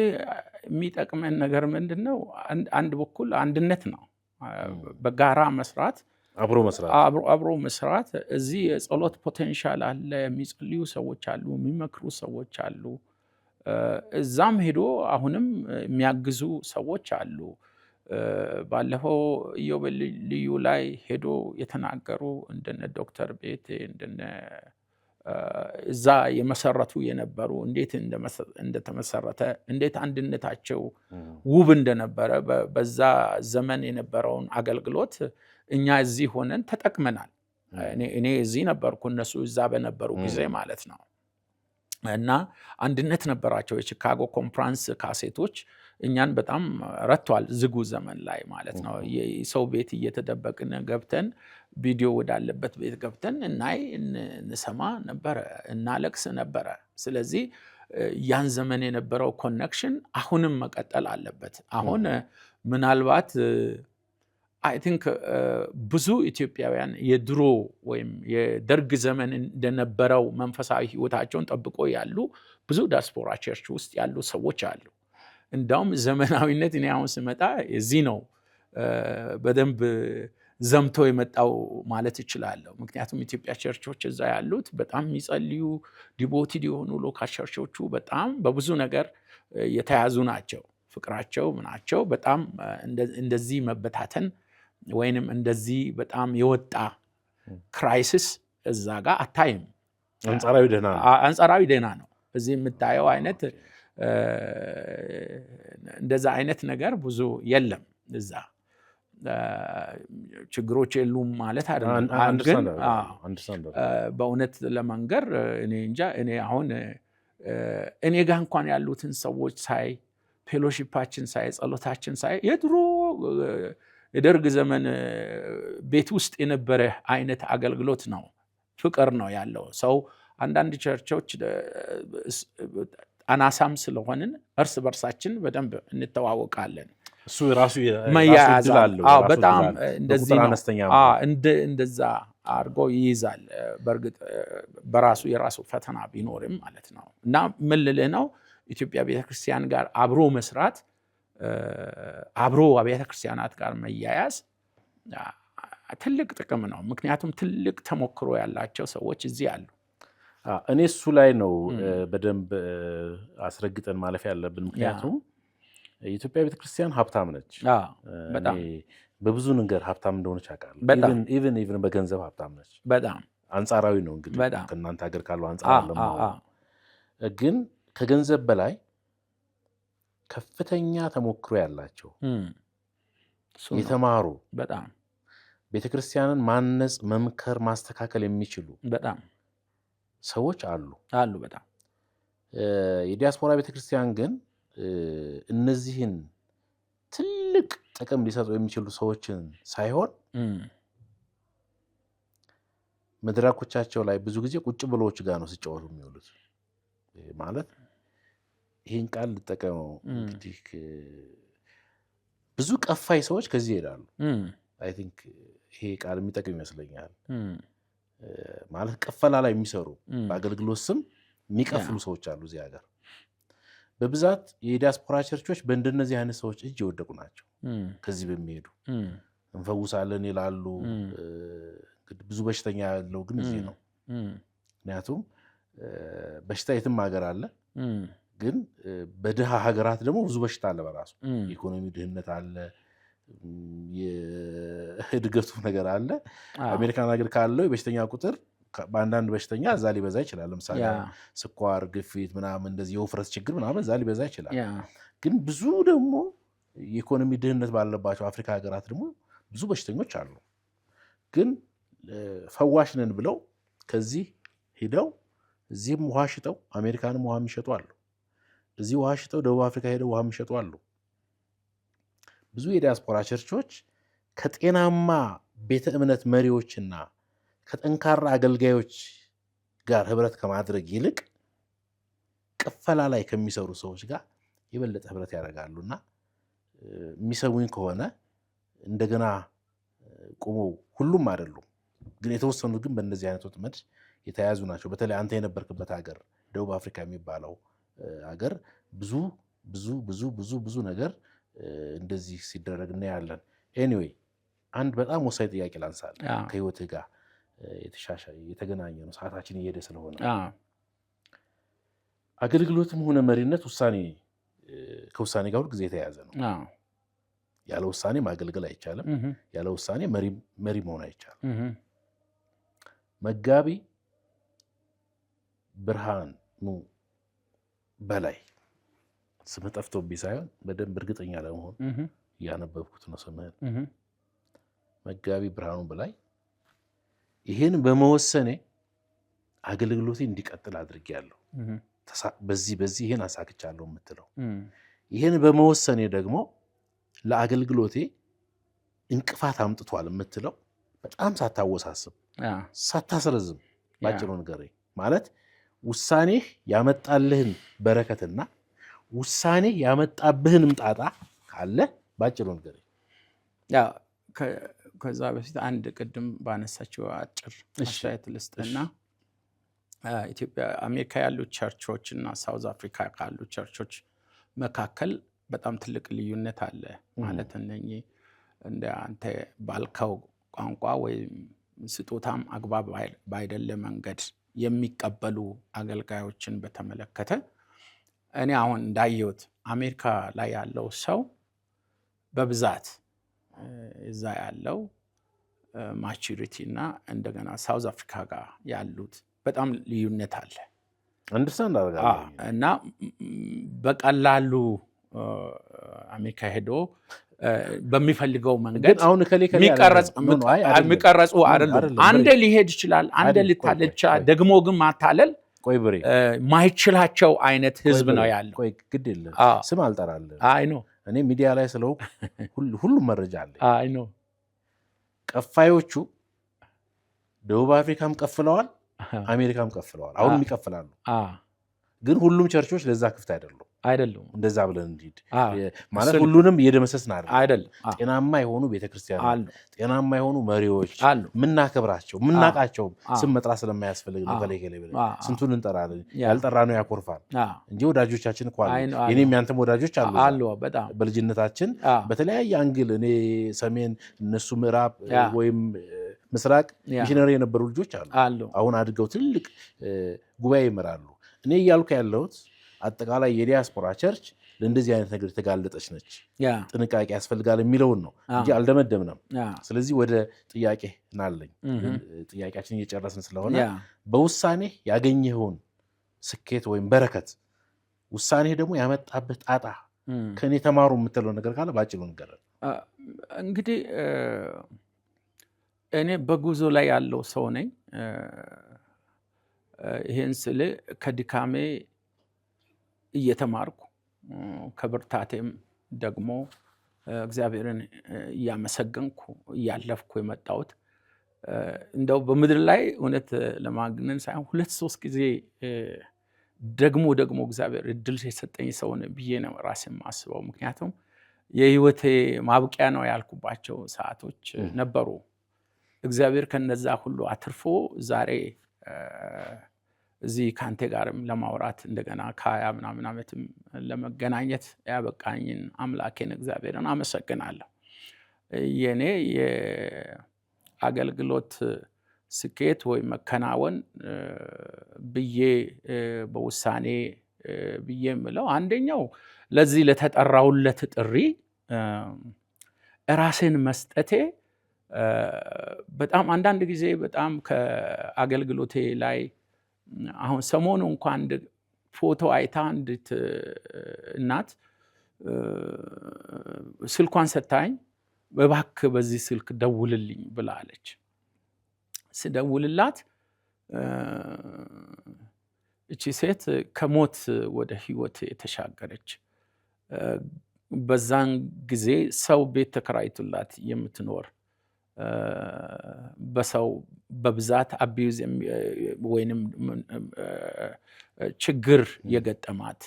የሚጠቅመን ነገር ምንድን ነው? አንድ በኩል አንድነት ነው፣ በጋራ መስራት፣ አብሮ መስራት። እዚህ የጸሎት ፖቴንሻል አለ፣ የሚጸልዩ ሰዎች አሉ፣ የሚመክሩ ሰዎች አሉ። እዛም ሄዶ አሁንም የሚያግዙ ሰዎች አሉ። ባለፈው ኢዮቤልዩ ላይ ሄዶ የተናገሩ እንደነ ዶክተር ቤቴ እንደነ እዛ የመሰረቱ የነበሩ እንዴት እንደተመሰረተ እንዴት አንድነታቸው ውብ እንደነበረ በዛ ዘመን የነበረውን አገልግሎት እኛ እዚህ ሆነን ተጠቅመናል። እኔ እዚህ ነበርኩ፣ እነሱ እዛ በነበሩ ጊዜ ማለት ነው። እና አንድነት ነበራቸው። የቺካጎ ኮንፍራንስ ካሴቶች እኛን በጣም ረድቷል፣ ዝጉ ዘመን ላይ ማለት ነው። የሰው ቤት እየተደበቅን ገብተን ቪዲዮ ወዳለበት ቤት ገብተን እናይ፣ እንሰማ ነበረ፣ እናለቅስ ነበረ። ስለዚህ ያን ዘመን የነበረው ኮኔክሽን አሁንም መቀጠል አለበት። አሁን ምናልባት አይ ቲንክ ብዙ ኢትዮጵያውያን የድሮ ወይም የደርግ ዘመን እንደነበረው መንፈሳዊ ህይወታቸውን ጠብቆ ያሉ ብዙ ዲያስፖራ ቸርች ውስጥ ያሉ ሰዎች አሉ። እንዳውም ዘመናዊነት እኔ አሁን ስመጣ እዚህ ነው በደንብ ዘምቶ የመጣው ማለት እችላለሁ። ምክንያቱም ኢትዮጵያ ቸርቾች እዛ ያሉት በጣም የሚጸልዩ ዲቮቲድ የሆኑ ሎካል ቸርቾቹ በጣም በብዙ ነገር የተያዙ ናቸው። ፍቅራቸው ምናቸው በጣም እንደዚህ መበታተን ወይንም እንደዚህ በጣም የወጣ ክራይሲስ እዛ ጋር አታይም። አንጻራዊ ደህና ነው። እዚህ የምታየው አይነት እንደዛ አይነት ነገር ብዙ የለም። እዛ ችግሮች የሉም ማለት አይደለም። ግን በእውነት ለመንገር እኔ እንጃ። እኔ አሁን እኔ ጋር እንኳን ያሉትን ሰዎች ሳይ፣ ፌሎሺፓችን ሳይ፣ ጸሎታችን ሳይ የድሮ የደርግ ዘመን ቤት ውስጥ የነበረ አይነት አገልግሎት ነው። ፍቅር ነው ያለው ሰው። አንዳንድ ቸርቾች አናሳም ስለሆንን እርስ በርሳችን በደንብ እንተዋወቃለን። እሱ ራሱ መያያዛል። በጣም እንደዚህ ነው። እንደዛ አድርጎ ይይዛል። በእርግጥ በራሱ የራሱ ፈተና ቢኖርም ማለት ነው። እና ምን ልልህ ነው ኢትዮጵያ ቤተክርስቲያን ጋር አብሮ መስራት፣ አብሮ አብያተ ክርስቲያናት ጋር መያያዝ ትልቅ ጥቅም ነው። ምክንያቱም ትልቅ ተሞክሮ ያላቸው ሰዎች እዚህ አሉ። እኔ እሱ ላይ ነው በደንብ አስረግጠን ማለፍ ያለብን። ምክንያቱም የኢትዮጵያ ቤተክርስቲያን ሀብታም ነች። በብዙ ነገር ሀብታም እንደሆነች አውቃለሁ። ኢቭን በገንዘብ ሀብታም ነች። በጣም አንጻራዊ ነው እንግዲህ ከእናንተ ሀገር ካለው አንጻር ግን ከገንዘብ በላይ ከፍተኛ ተሞክሮ ያላቸው የተማሩ በጣም ቤተክርስቲያንን ማነጽ፣ መምከር፣ ማስተካከል የሚችሉ በጣም ሰዎች አሉ። በጣም የዲያስፖራ ቤተክርስቲያን ግን እነዚህን ትልቅ ጥቅም ሊሰጡ የሚችሉ ሰዎችን ሳይሆን መድረኮቻቸው ላይ ብዙ ጊዜ ቁጭ ብሎዎች ጋር ነው ሲጫወቱ የሚውሉት። ማለት ይህን ቃል ልጠቀመው እንግዲህ ብዙ ቀፋይ ሰዎች ከዚህ ይሄዳሉ። አይ ቲንክ ይሄ ቃል የሚጠቅም ይመስለኛል። ማለት ቀፈላ ላይ የሚሰሩ በአገልግሎት ስም የሚቀፍሉ ሰዎች አሉ እዚህ ሀገር በብዛት። የዲያስፖራ ቸርቾች በእንደነዚህ አይነት ሰዎች እጅ የወደቁ ናቸው። ከዚህ በሚሄዱ እንፈውሳለን ይላሉ። ብዙ በሽተኛ ያለው ግን እዚህ ነው። ምክንያቱም በሽታ የትም ሀገር አለ፣ ግን በድሃ ሀገራት ደግሞ ብዙ በሽታ አለ። በራሱ የኢኮኖሚ ድህነት አለ፣ የእድገቱ ነገር አለ። አሜሪካን ሀገር ካለው የበሽተኛ ቁጥር በአንዳንድ በሽተኛ እዛ ሊበዛ ይችላል። ለምሳሌ ስኳር፣ ግፊት ምናምን እንደዚህ የውፍረት ችግር ምናምን እዛ ሊበዛ ይችላል። ግን ብዙ ደግሞ የኢኮኖሚ ድህነት ባለባቸው አፍሪካ ሀገራት ደግሞ ብዙ በሽተኞች አሉ። ግን ፈዋሽ ነን ብለው ከዚህ ሂደው እዚህም ውሃ ሽጠው አሜሪካንም ውሃ የሚሸጡ አሉ። እዚህ ውሃ ሽጠው ደቡብ አፍሪካ ሄደው ውሃ የሚሸጡ አሉ። ብዙ የዲያስፖራ ቸርቾች ከጤናማ ቤተ እምነት መሪዎችና ከጠንካራ አገልጋዮች ጋር ህብረት ከማድረግ ይልቅ ቅፈላ ላይ ከሚሰሩ ሰዎች ጋር የበለጠ ህብረት ያደርጋሉና የሚሰሙኝ ከሆነ እንደገና ቆመው ሁሉም አይደሉም፣ ግን የተወሰኑ ግን በእንደዚህ አይነት ወጥመድ የተያዙ ናቸው። በተለይ አንተ የነበርክበት ሀገር ደቡብ አፍሪካ የሚባለው ሀገር ብዙ ብዙ ብዙ ብዙ ብዙ ነገር እንደዚህ ሲደረግ እናያለን። ኤኒዌይ አንድ በጣም ወሳኝ ጥያቄ ላንሳል ከህይወትህ ጋር የተገናኘ ነው። ሰዓታችን እየሄደ ስለሆነ አገልግሎትም ሆነ መሪነት ከውሳኔ ጋር ሁልጊዜ የተያያዘ ነው። ያለ ውሳኔ ማገልገል አይቻልም። ያለ ውሳኔ መሪ መሆን አይቻልም። መጋቢ ብርሃኑ በላይ ስም ጠፍቶብኝ ሳይሆን በደንብ እርግጠኛ ለመሆን እያነበብኩት ነው ስምህን። መጋቢ ብርሃኑ በላይ ይህን በመወሰኔ አገልግሎቴ እንዲቀጥል አድርጌያለሁ። በዚህ ይህን አሳክቻለሁ የምትለው ይህን በመወሰኔ ደግሞ ለአገልግሎቴ እንቅፋት አምጥቷል የምትለው በጣም ሳታወሳስብ ሳታስረዝም ባጭሩ ንገረኝ። ማለት ውሳኔህ ያመጣልህን በረከትና ውሳኔህ ያመጣብህን ጣጣ ካለ ባጭሩ ንገረኝ። ከዛ በፊት አንድ ቅድም ባነሳችው አጭር አስተያየት ልስጥና ኢትዮጵያ አሜሪካ ያሉ ቸርቾች እና ሳውዝ አፍሪካ ካሉ ቸርቾች መካከል በጣም ትልቅ ልዩነት አለ። ማለት እነኚህ እንደ አንተ ባልከው ቋንቋ ወይም ስጦታም አግባብ ባይደለ መንገድ የሚቀበሉ አገልጋዮችን በተመለከተ እኔ አሁን እንዳየሁት አሜሪካ ላይ ያለው ሰው በብዛት እዛ ያለው ማቹሪቲ እና እንደገና ሳውዝ አፍሪካ ጋር ያሉት በጣም ልዩነት አለ። አንደርስታንድ አደርጋለሁ እና በቀላሉ አሜሪካ ሄዶ በሚፈልገው መንገድ የሚቀረጹ አይደለም። አንዴ ሊሄድ ይችላል፣ አንዴ ሊታለል ይችላል። ደግሞ ግን ማታለል ማይችላቸው አይነት ህዝብ ነው ያለው። ቆይ ግድ የለም ስም አልጠራልህ። አይ ኖ እኔ ሚዲያ ላይ ስለው ሁሉም መረጃ አለ። አይ ኖ ቀፋዮቹ ደቡብ አፍሪካም ቀፍለዋል፣ አሜሪካም ቀፍለዋል፣ አሁንም ይቀፍላሉ። ግን ሁሉም ቸርቾች ለዛ ክፍት አይደሉም። እንደዛ ብለን እንሂድ ማለት ሁሉንም እየደመሰስን አይደለም። ጤናማ የሆኑ ቤተክርስቲያኖች፣ ጤናማ የሆኑ መሪዎች ምናከብራቸው ምናቃቸው ስም መጥራት ስለማያስፈልግ ነው። ከላይ ስንቱን እንጠራለን። ያልጠራ ነው ያኮርፋል እንጂ ወዳጆቻችን እኮ አሉ። የኔም ያንተም ወዳጆች አሉ። በልጅነታችን በተለያየ አንግል እኔ ሰሜን እነሱ ምዕራብ ወይም ምስራቅ ሚሽነሪ የነበሩ ልጆች አሉ። አሁን አድገው ትልቅ ጉባኤ ይመራሉ። እኔ እያልኩ ያለሁት አጠቃላይ የዲያስፖራ ቸርች ለእንደዚህ አይነት ነገር የተጋለጠች ነች፣ ጥንቃቄ ያስፈልጋል የሚለውን ነው እንጂ አልደመደምንም። ስለዚህ ወደ ጥያቄ እናለኝ። ጥያቄያችን እየጨረስን ስለሆነ በውሳኔ ያገኘኸውን ስኬት ወይም በረከት፣ ውሳኔ ደግሞ ያመጣበት ጣጣ ከእኔ ተማሩ የምትለው ነገር ካለ ባጭሩ ንገረን። እንግዲህ እኔ በጉዞ ላይ ያለው ሰው ነኝ። ይህን ስል ከድካሜ እየተማርኩ ከብርታቴም ደግሞ እግዚአብሔርን እያመሰገንኩ እያለፍኩ የመጣሁት እንደው በምድር ላይ እውነት ለማግነን ሳይሆን 2-3 ጊዜ ደግሞ እግዚአብሔር እድል የሰጠኝ ሰው ብዬ ነው ራሴን ማስበው። ምክንያቱም የህይወቴ ማብቂያ ነው ያልኩባቸው ሰዓቶች ነበሩ። እግዚአብሔር ከነዛ ሁሉ አትርፎ ዛሬ እዚህ ካንተ ጋርም ለማውራት እንደገና ከ20 ምናምን ዓመትም ለመገናኘት ያበቃኝን አምላኬን እግዚአብሔርን አመሰግናለሁ። የኔ የአገልግሎት ስኬት ወይ መከናወን ብዬ በውሳኔ ብዬ የምለው አንደኛው ለዚህ ለተጠራውለት ጥሪ ራሴን መስጠቴ በጣም አንዳንድ ጊዜ በጣም ከአገልግሎቴ ላይ አሁን ሰሞኑ እንኳን አንድ ፎቶ አይታ አንዲት እናት ስልኳን ሰታኝ እባክህ በዚህ ስልክ ደውልልኝ ብላለች። ስደውልላት እቺ ሴት ከሞት ወደ ህይወት የተሻገረች በዛን ጊዜ ሰው ቤት ተከራይቶላት የምትኖር በሰው በብዛት አቢዩዝ ወይንም ችግር የገጠማት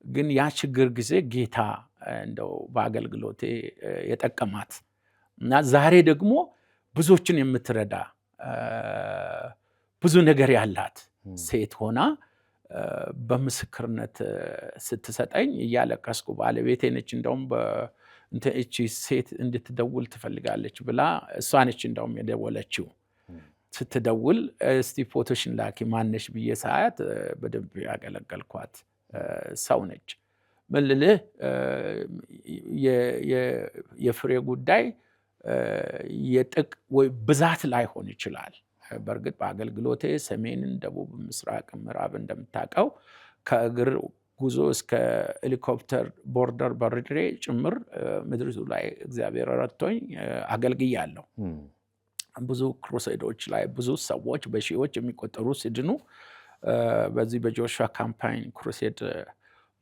ግን ያ ችግር ጊዜ ጌታ እንደው በአገልግሎቴ የጠቀማት እና ዛሬ ደግሞ ብዙዎችን የምትረዳ ብዙ ነገር ያላት ሴት ሆና በምስክርነት ስትሰጠኝ እያለቀስኩ ባለቤቴ ነች እንደውም እቺ ሴት እንድትደውል ትፈልጋለች ብላ እሷ ነች እንደውም የደወለችው። ስትደውል እስቲ ፎቶሽን ላኪ ማነሽ ብዬ ሳያት በደንብ ያገለገልኳት ሰው ነች። ምን ልልህ የፍሬ ጉዳይ የጥቅ ወይ ብዛት ላይሆን ይችላል። በእርግጥ በአገልግሎቴ ሰሜንን፣ ደቡብ፣ ምስራቅ፣ ምዕራብ እንደምታውቀው ከእግር ጉዞ እስከ ሄሊኮፕተር ቦርደር በርሬ ጭምር ምድሪቱ ላይ እግዚአብሔር ረድቶኝ አገልግያለሁ። ብዙ ክሩሴዶች ላይ ብዙ ሰዎች በሺዎች የሚቆጠሩ ሲድኑ በዚህ በጆሹዋ ካምፓይን ክሩሴድ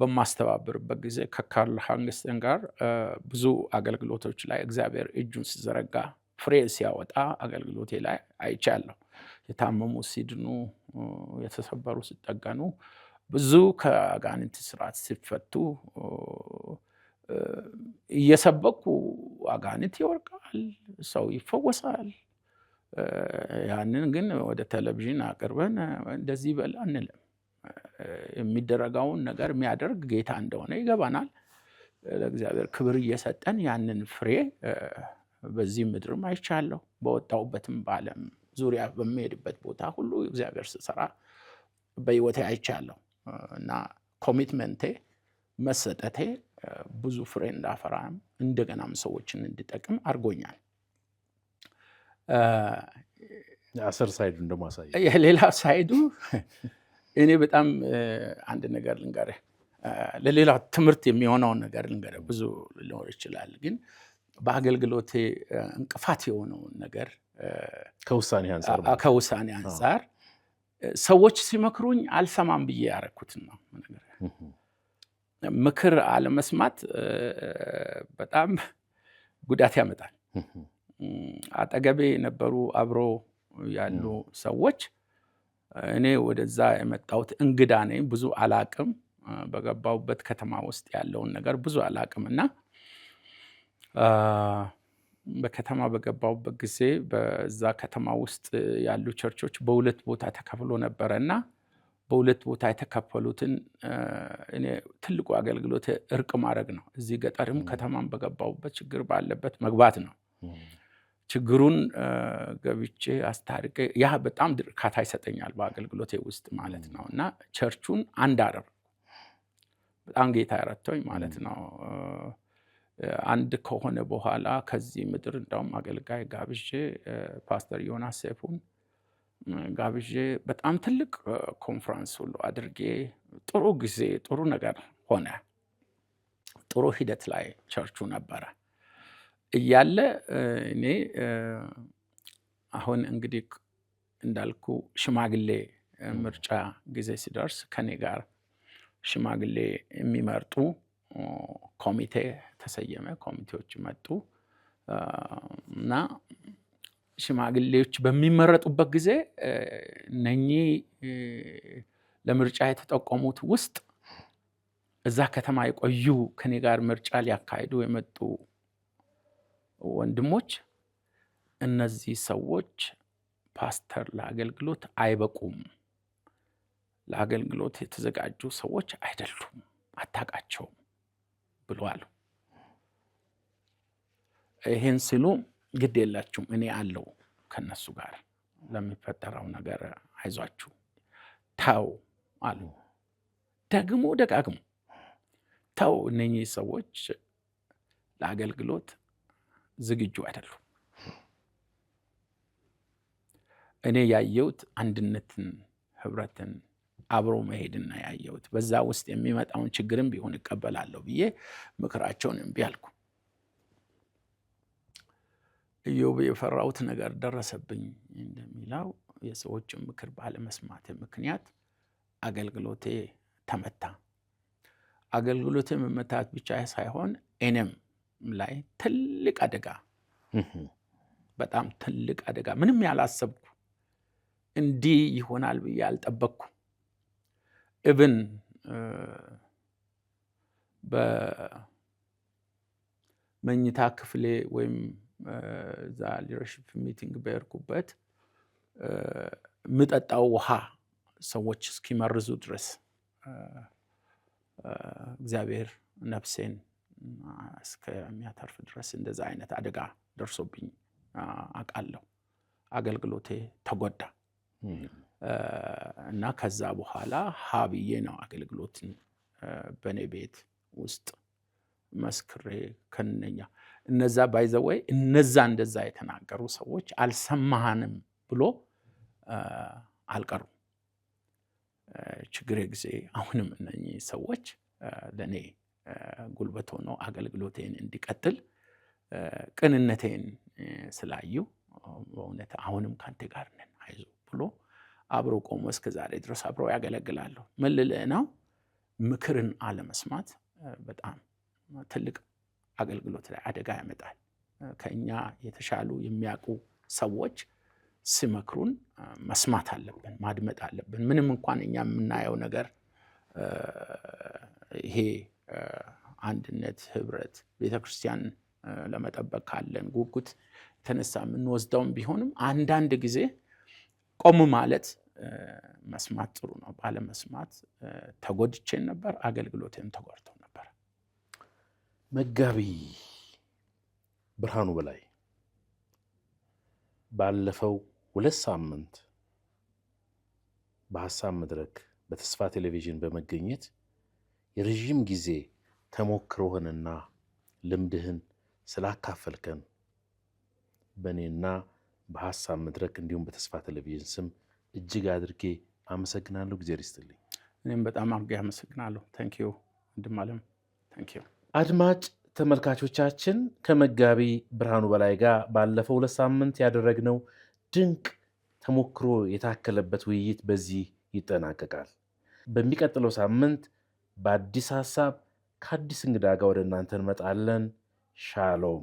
በማስተባበርበት ጊዜ ከካርል ሃንግስተን ጋር ብዙ አገልግሎቶች ላይ እግዚአብሔር እጁን ሲዘረጋ ፍሬ ሲያወጣ አገልግሎቴ ላይ አይቻለሁ። የታመሙ ሲድኑ፣ የተሰበሩ ሲጠገኑ፣ ብዙ ከአጋንንት ስርዓት ሲፈቱ እየሰበኩ አጋንንት ይወርቃል፣ ሰው ይፈወሳል። ያንን ግን ወደ ቴሌቪዥን አቅርበን እንደዚህ በል አንልም። የሚደረገውን ነገር የሚያደርግ ጌታ እንደሆነ ይገባናል። ለእግዚአብሔር ክብር እየሰጠን ያንን ፍሬ በዚህ ምድርም አይቻለሁ። በወጣሁበትም በዓለም ዙሪያ በሚሄድበት ቦታ ሁሉ እግዚአብሔር ሲሰራ በሕይወቴ አይቻለሁ እና ኮሚትመንቴ መሰጠቴ ብዙ ፍሬ እንዳፈራም እንደገናም ሰዎችን እንድጠቅም አድርጎኛል። አስር ሳይዱ እንደማሳየ የሌላ ሳይዱ እኔ በጣም አንድ ነገር ልንገርህ፣ ለሌላ ትምህርት የሚሆነውን ነገር ልንገርህ። ብዙ ሊኖር ይችላል፣ ግን በአገልግሎቴ እንቅፋት የሆነውን ነገር ከውሳኔ አንጻር ሰዎች ሲመክሩኝ አልሰማም ብዬ ያደረኩትን ነው። ምክር አለመስማት በጣም ጉዳት ያመጣል። አጠገቤ የነበሩ አብሮ ያሉ ሰዎች እኔ ወደዛ የመጣሁት እንግዳ ነኝ፣ ብዙ አላቅም። በገባሁበት ከተማ ውስጥ ያለውን ነገር ብዙ አላቅም እና በከተማ በገባሁበት ጊዜ በዛ ከተማ ውስጥ ያሉ ቸርቾች በሁለት ቦታ ተከፍሎ ነበረ እና በሁለት ቦታ የተከፈሉትን እኔ ትልቁ አገልግሎት እርቅ ማድረግ ነው። እዚህ ገጠርም ከተማም በገባሁበት ችግር ባለበት መግባት ነው። ችግሩን ገብቼ አስታርቄ ያ በጣም እርካታ ይሰጠኛል በአገልግሎቴ ውስጥ ማለት ነው። እና ቸርቹን አንድ አደረኩ። በጣም ጌታ ረድቶኝ ማለት ነው። አንድ ከሆነ በኋላ ከዚህ ምድር እንዳውም አገልጋይ ጋብዤ ፓስተር ዮናስ ሰይፉን ጋብዤ በጣም ትልቅ ኮንፈረንስ ሁሉ አድርጌ ጥሩ ጊዜ ጥሩ ነገር ሆነ። ጥሩ ሂደት ላይ ቸርቹ ነበረ እያለ እኔ አሁን እንግዲህ እንዳልኩ ሽማግሌ ምርጫ ጊዜ ሲደርስ ከኔ ጋር ሽማግሌ የሚመርጡ ኮሚቴ ተሰየመ። ኮሚቴዎች መጡ እና ሽማግሌዎች በሚመረጡበት ጊዜ እነኚህ ለምርጫ የተጠቆሙት ውስጥ እዛ ከተማ የቆዩ ከኔ ጋር ምርጫ ሊያካሂዱ የመጡ ወንድሞች እነዚህ ሰዎች ፓስተር ለአገልግሎት አይበቁም፣ ለአገልግሎት የተዘጋጁ ሰዎች አይደሉም፣ አታውቃቸውም ብሎ አሉ። ይሄን ሲሉ ግድ የላችሁም እኔ አለው ከነሱ ጋር ለሚፈጠረው ነገር አይዟችሁ ተው አሉ። ደግሞ ደጋግሞ ተው፣ እነኚህ ሰዎች ለአገልግሎት ዝግጁ አይደሉም። እኔ ያየሁት አንድነትን፣ ህብረትን፣ አብሮ መሄድና ያየሁት በዛ ውስጥ የሚመጣውን ችግርም ቢሆን እቀበላለሁ ብዬ ምክራቸውን እምቢ አልኩ። ኢዮብ የፈራሁት ነገር ደረሰብኝ እንደሚለው የሰዎችን ምክር ባለመስማት ምክንያት አገልግሎቴ ተመታ። አገልግሎቴ መመታት ብቻ ሳይሆን እኔም ላይ ትልቅ አደጋ፣ በጣም ትልቅ አደጋ፣ ምንም ያላሰብኩ እንዲህ ይሆናል ብዬ አልጠበቅኩ። ኢቭን በመኝታ ክፍሌ ወይም እዛ ሊደርሺፕ ሚቲንግ በሄድኩበት ምጠጣው ውሃ ሰዎች እስኪመርዙ ድረስ እግዚአብሔር ነፍሴን እስከሚያተርፍ ድረስ እንደዛ አይነት አደጋ ደርሶብኝ አውቃለሁ። አገልግሎቴ ተጎዳ እና ከዛ በኋላ ሀብዬ ነው አገልግሎትን በኔ ቤት ውስጥ መስክሬ ከነኛ እነዛ ባይዘወይ እነዛ እንደዛ የተናገሩ ሰዎች አልሰማህንም ብሎ አልቀሩም። ችግሬ ጊዜ አሁንም እነኚህ ሰዎች ለኔ ጉልበት ሆኖ አገልግሎቴን እንዲቀጥል ቅንነቴን ስላዩ በእውነት አሁንም ካንተ ጋር ነን አይዞህ ብሎ አብሮ ቆሞ እስከ ዛሬ ድረስ አብረው ያገለግላሉ። ምን ልልህ ነው? ምክርን አለመስማት በጣም ትልቅ አገልግሎት ላይ አደጋ ያመጣል። ከኛ የተሻሉ የሚያውቁ ሰዎች ሲመክሩን መስማት አለብን፣ ማድመጥ አለብን። ምንም እንኳን እኛ የምናየው ነገር ይሄ አንድነት፣ ህብረት፣ ቤተክርስቲያን ለመጠበቅ ካለን ጉጉት የተነሳ የምንወስደውም ቢሆንም አንዳንድ ጊዜ ቆም ማለት መስማት ጥሩ ነው። ባለመስማት ተጎድቼን ነበር፣ አገልግሎቴም ተጎድቶ ነበር። መጋቢ ብርሃኑ በላይ ባለፈው 2 ሳምንት በሐሳብ መድረክ በተስፋ ቴሌቪዥን በመገኘት የረጅም ጊዜ ተሞክሮህንና ልምድህን ስላካፈልከን በእኔና በሐሳብ መድረክ እንዲሁም በተስፋ ቴሌቪዥን ስም እጅግ አድርጌ አመሰግናለሁ። ጊዜ ይስጥልኝ። እኔም በጣም አድርጌ አመሰግናለሁ። ታንኪዩ ወንድማለም። ታንኪዩ። አድማጭ ተመልካቾቻችን ከመጋቢ ብርሃኑ በላይ ጋር ባለፈው 2 ሳምንት ያደረግነው ድንቅ ተሞክሮ የታከለበት ውይይት በዚህ ይጠናቀቃል። በሚቀጥለው ሳምንት በአዲስ ሐሳብ ከአዲስ እንግዳ ጋር ወደ እናንተ እንመጣለን። ሻሎም።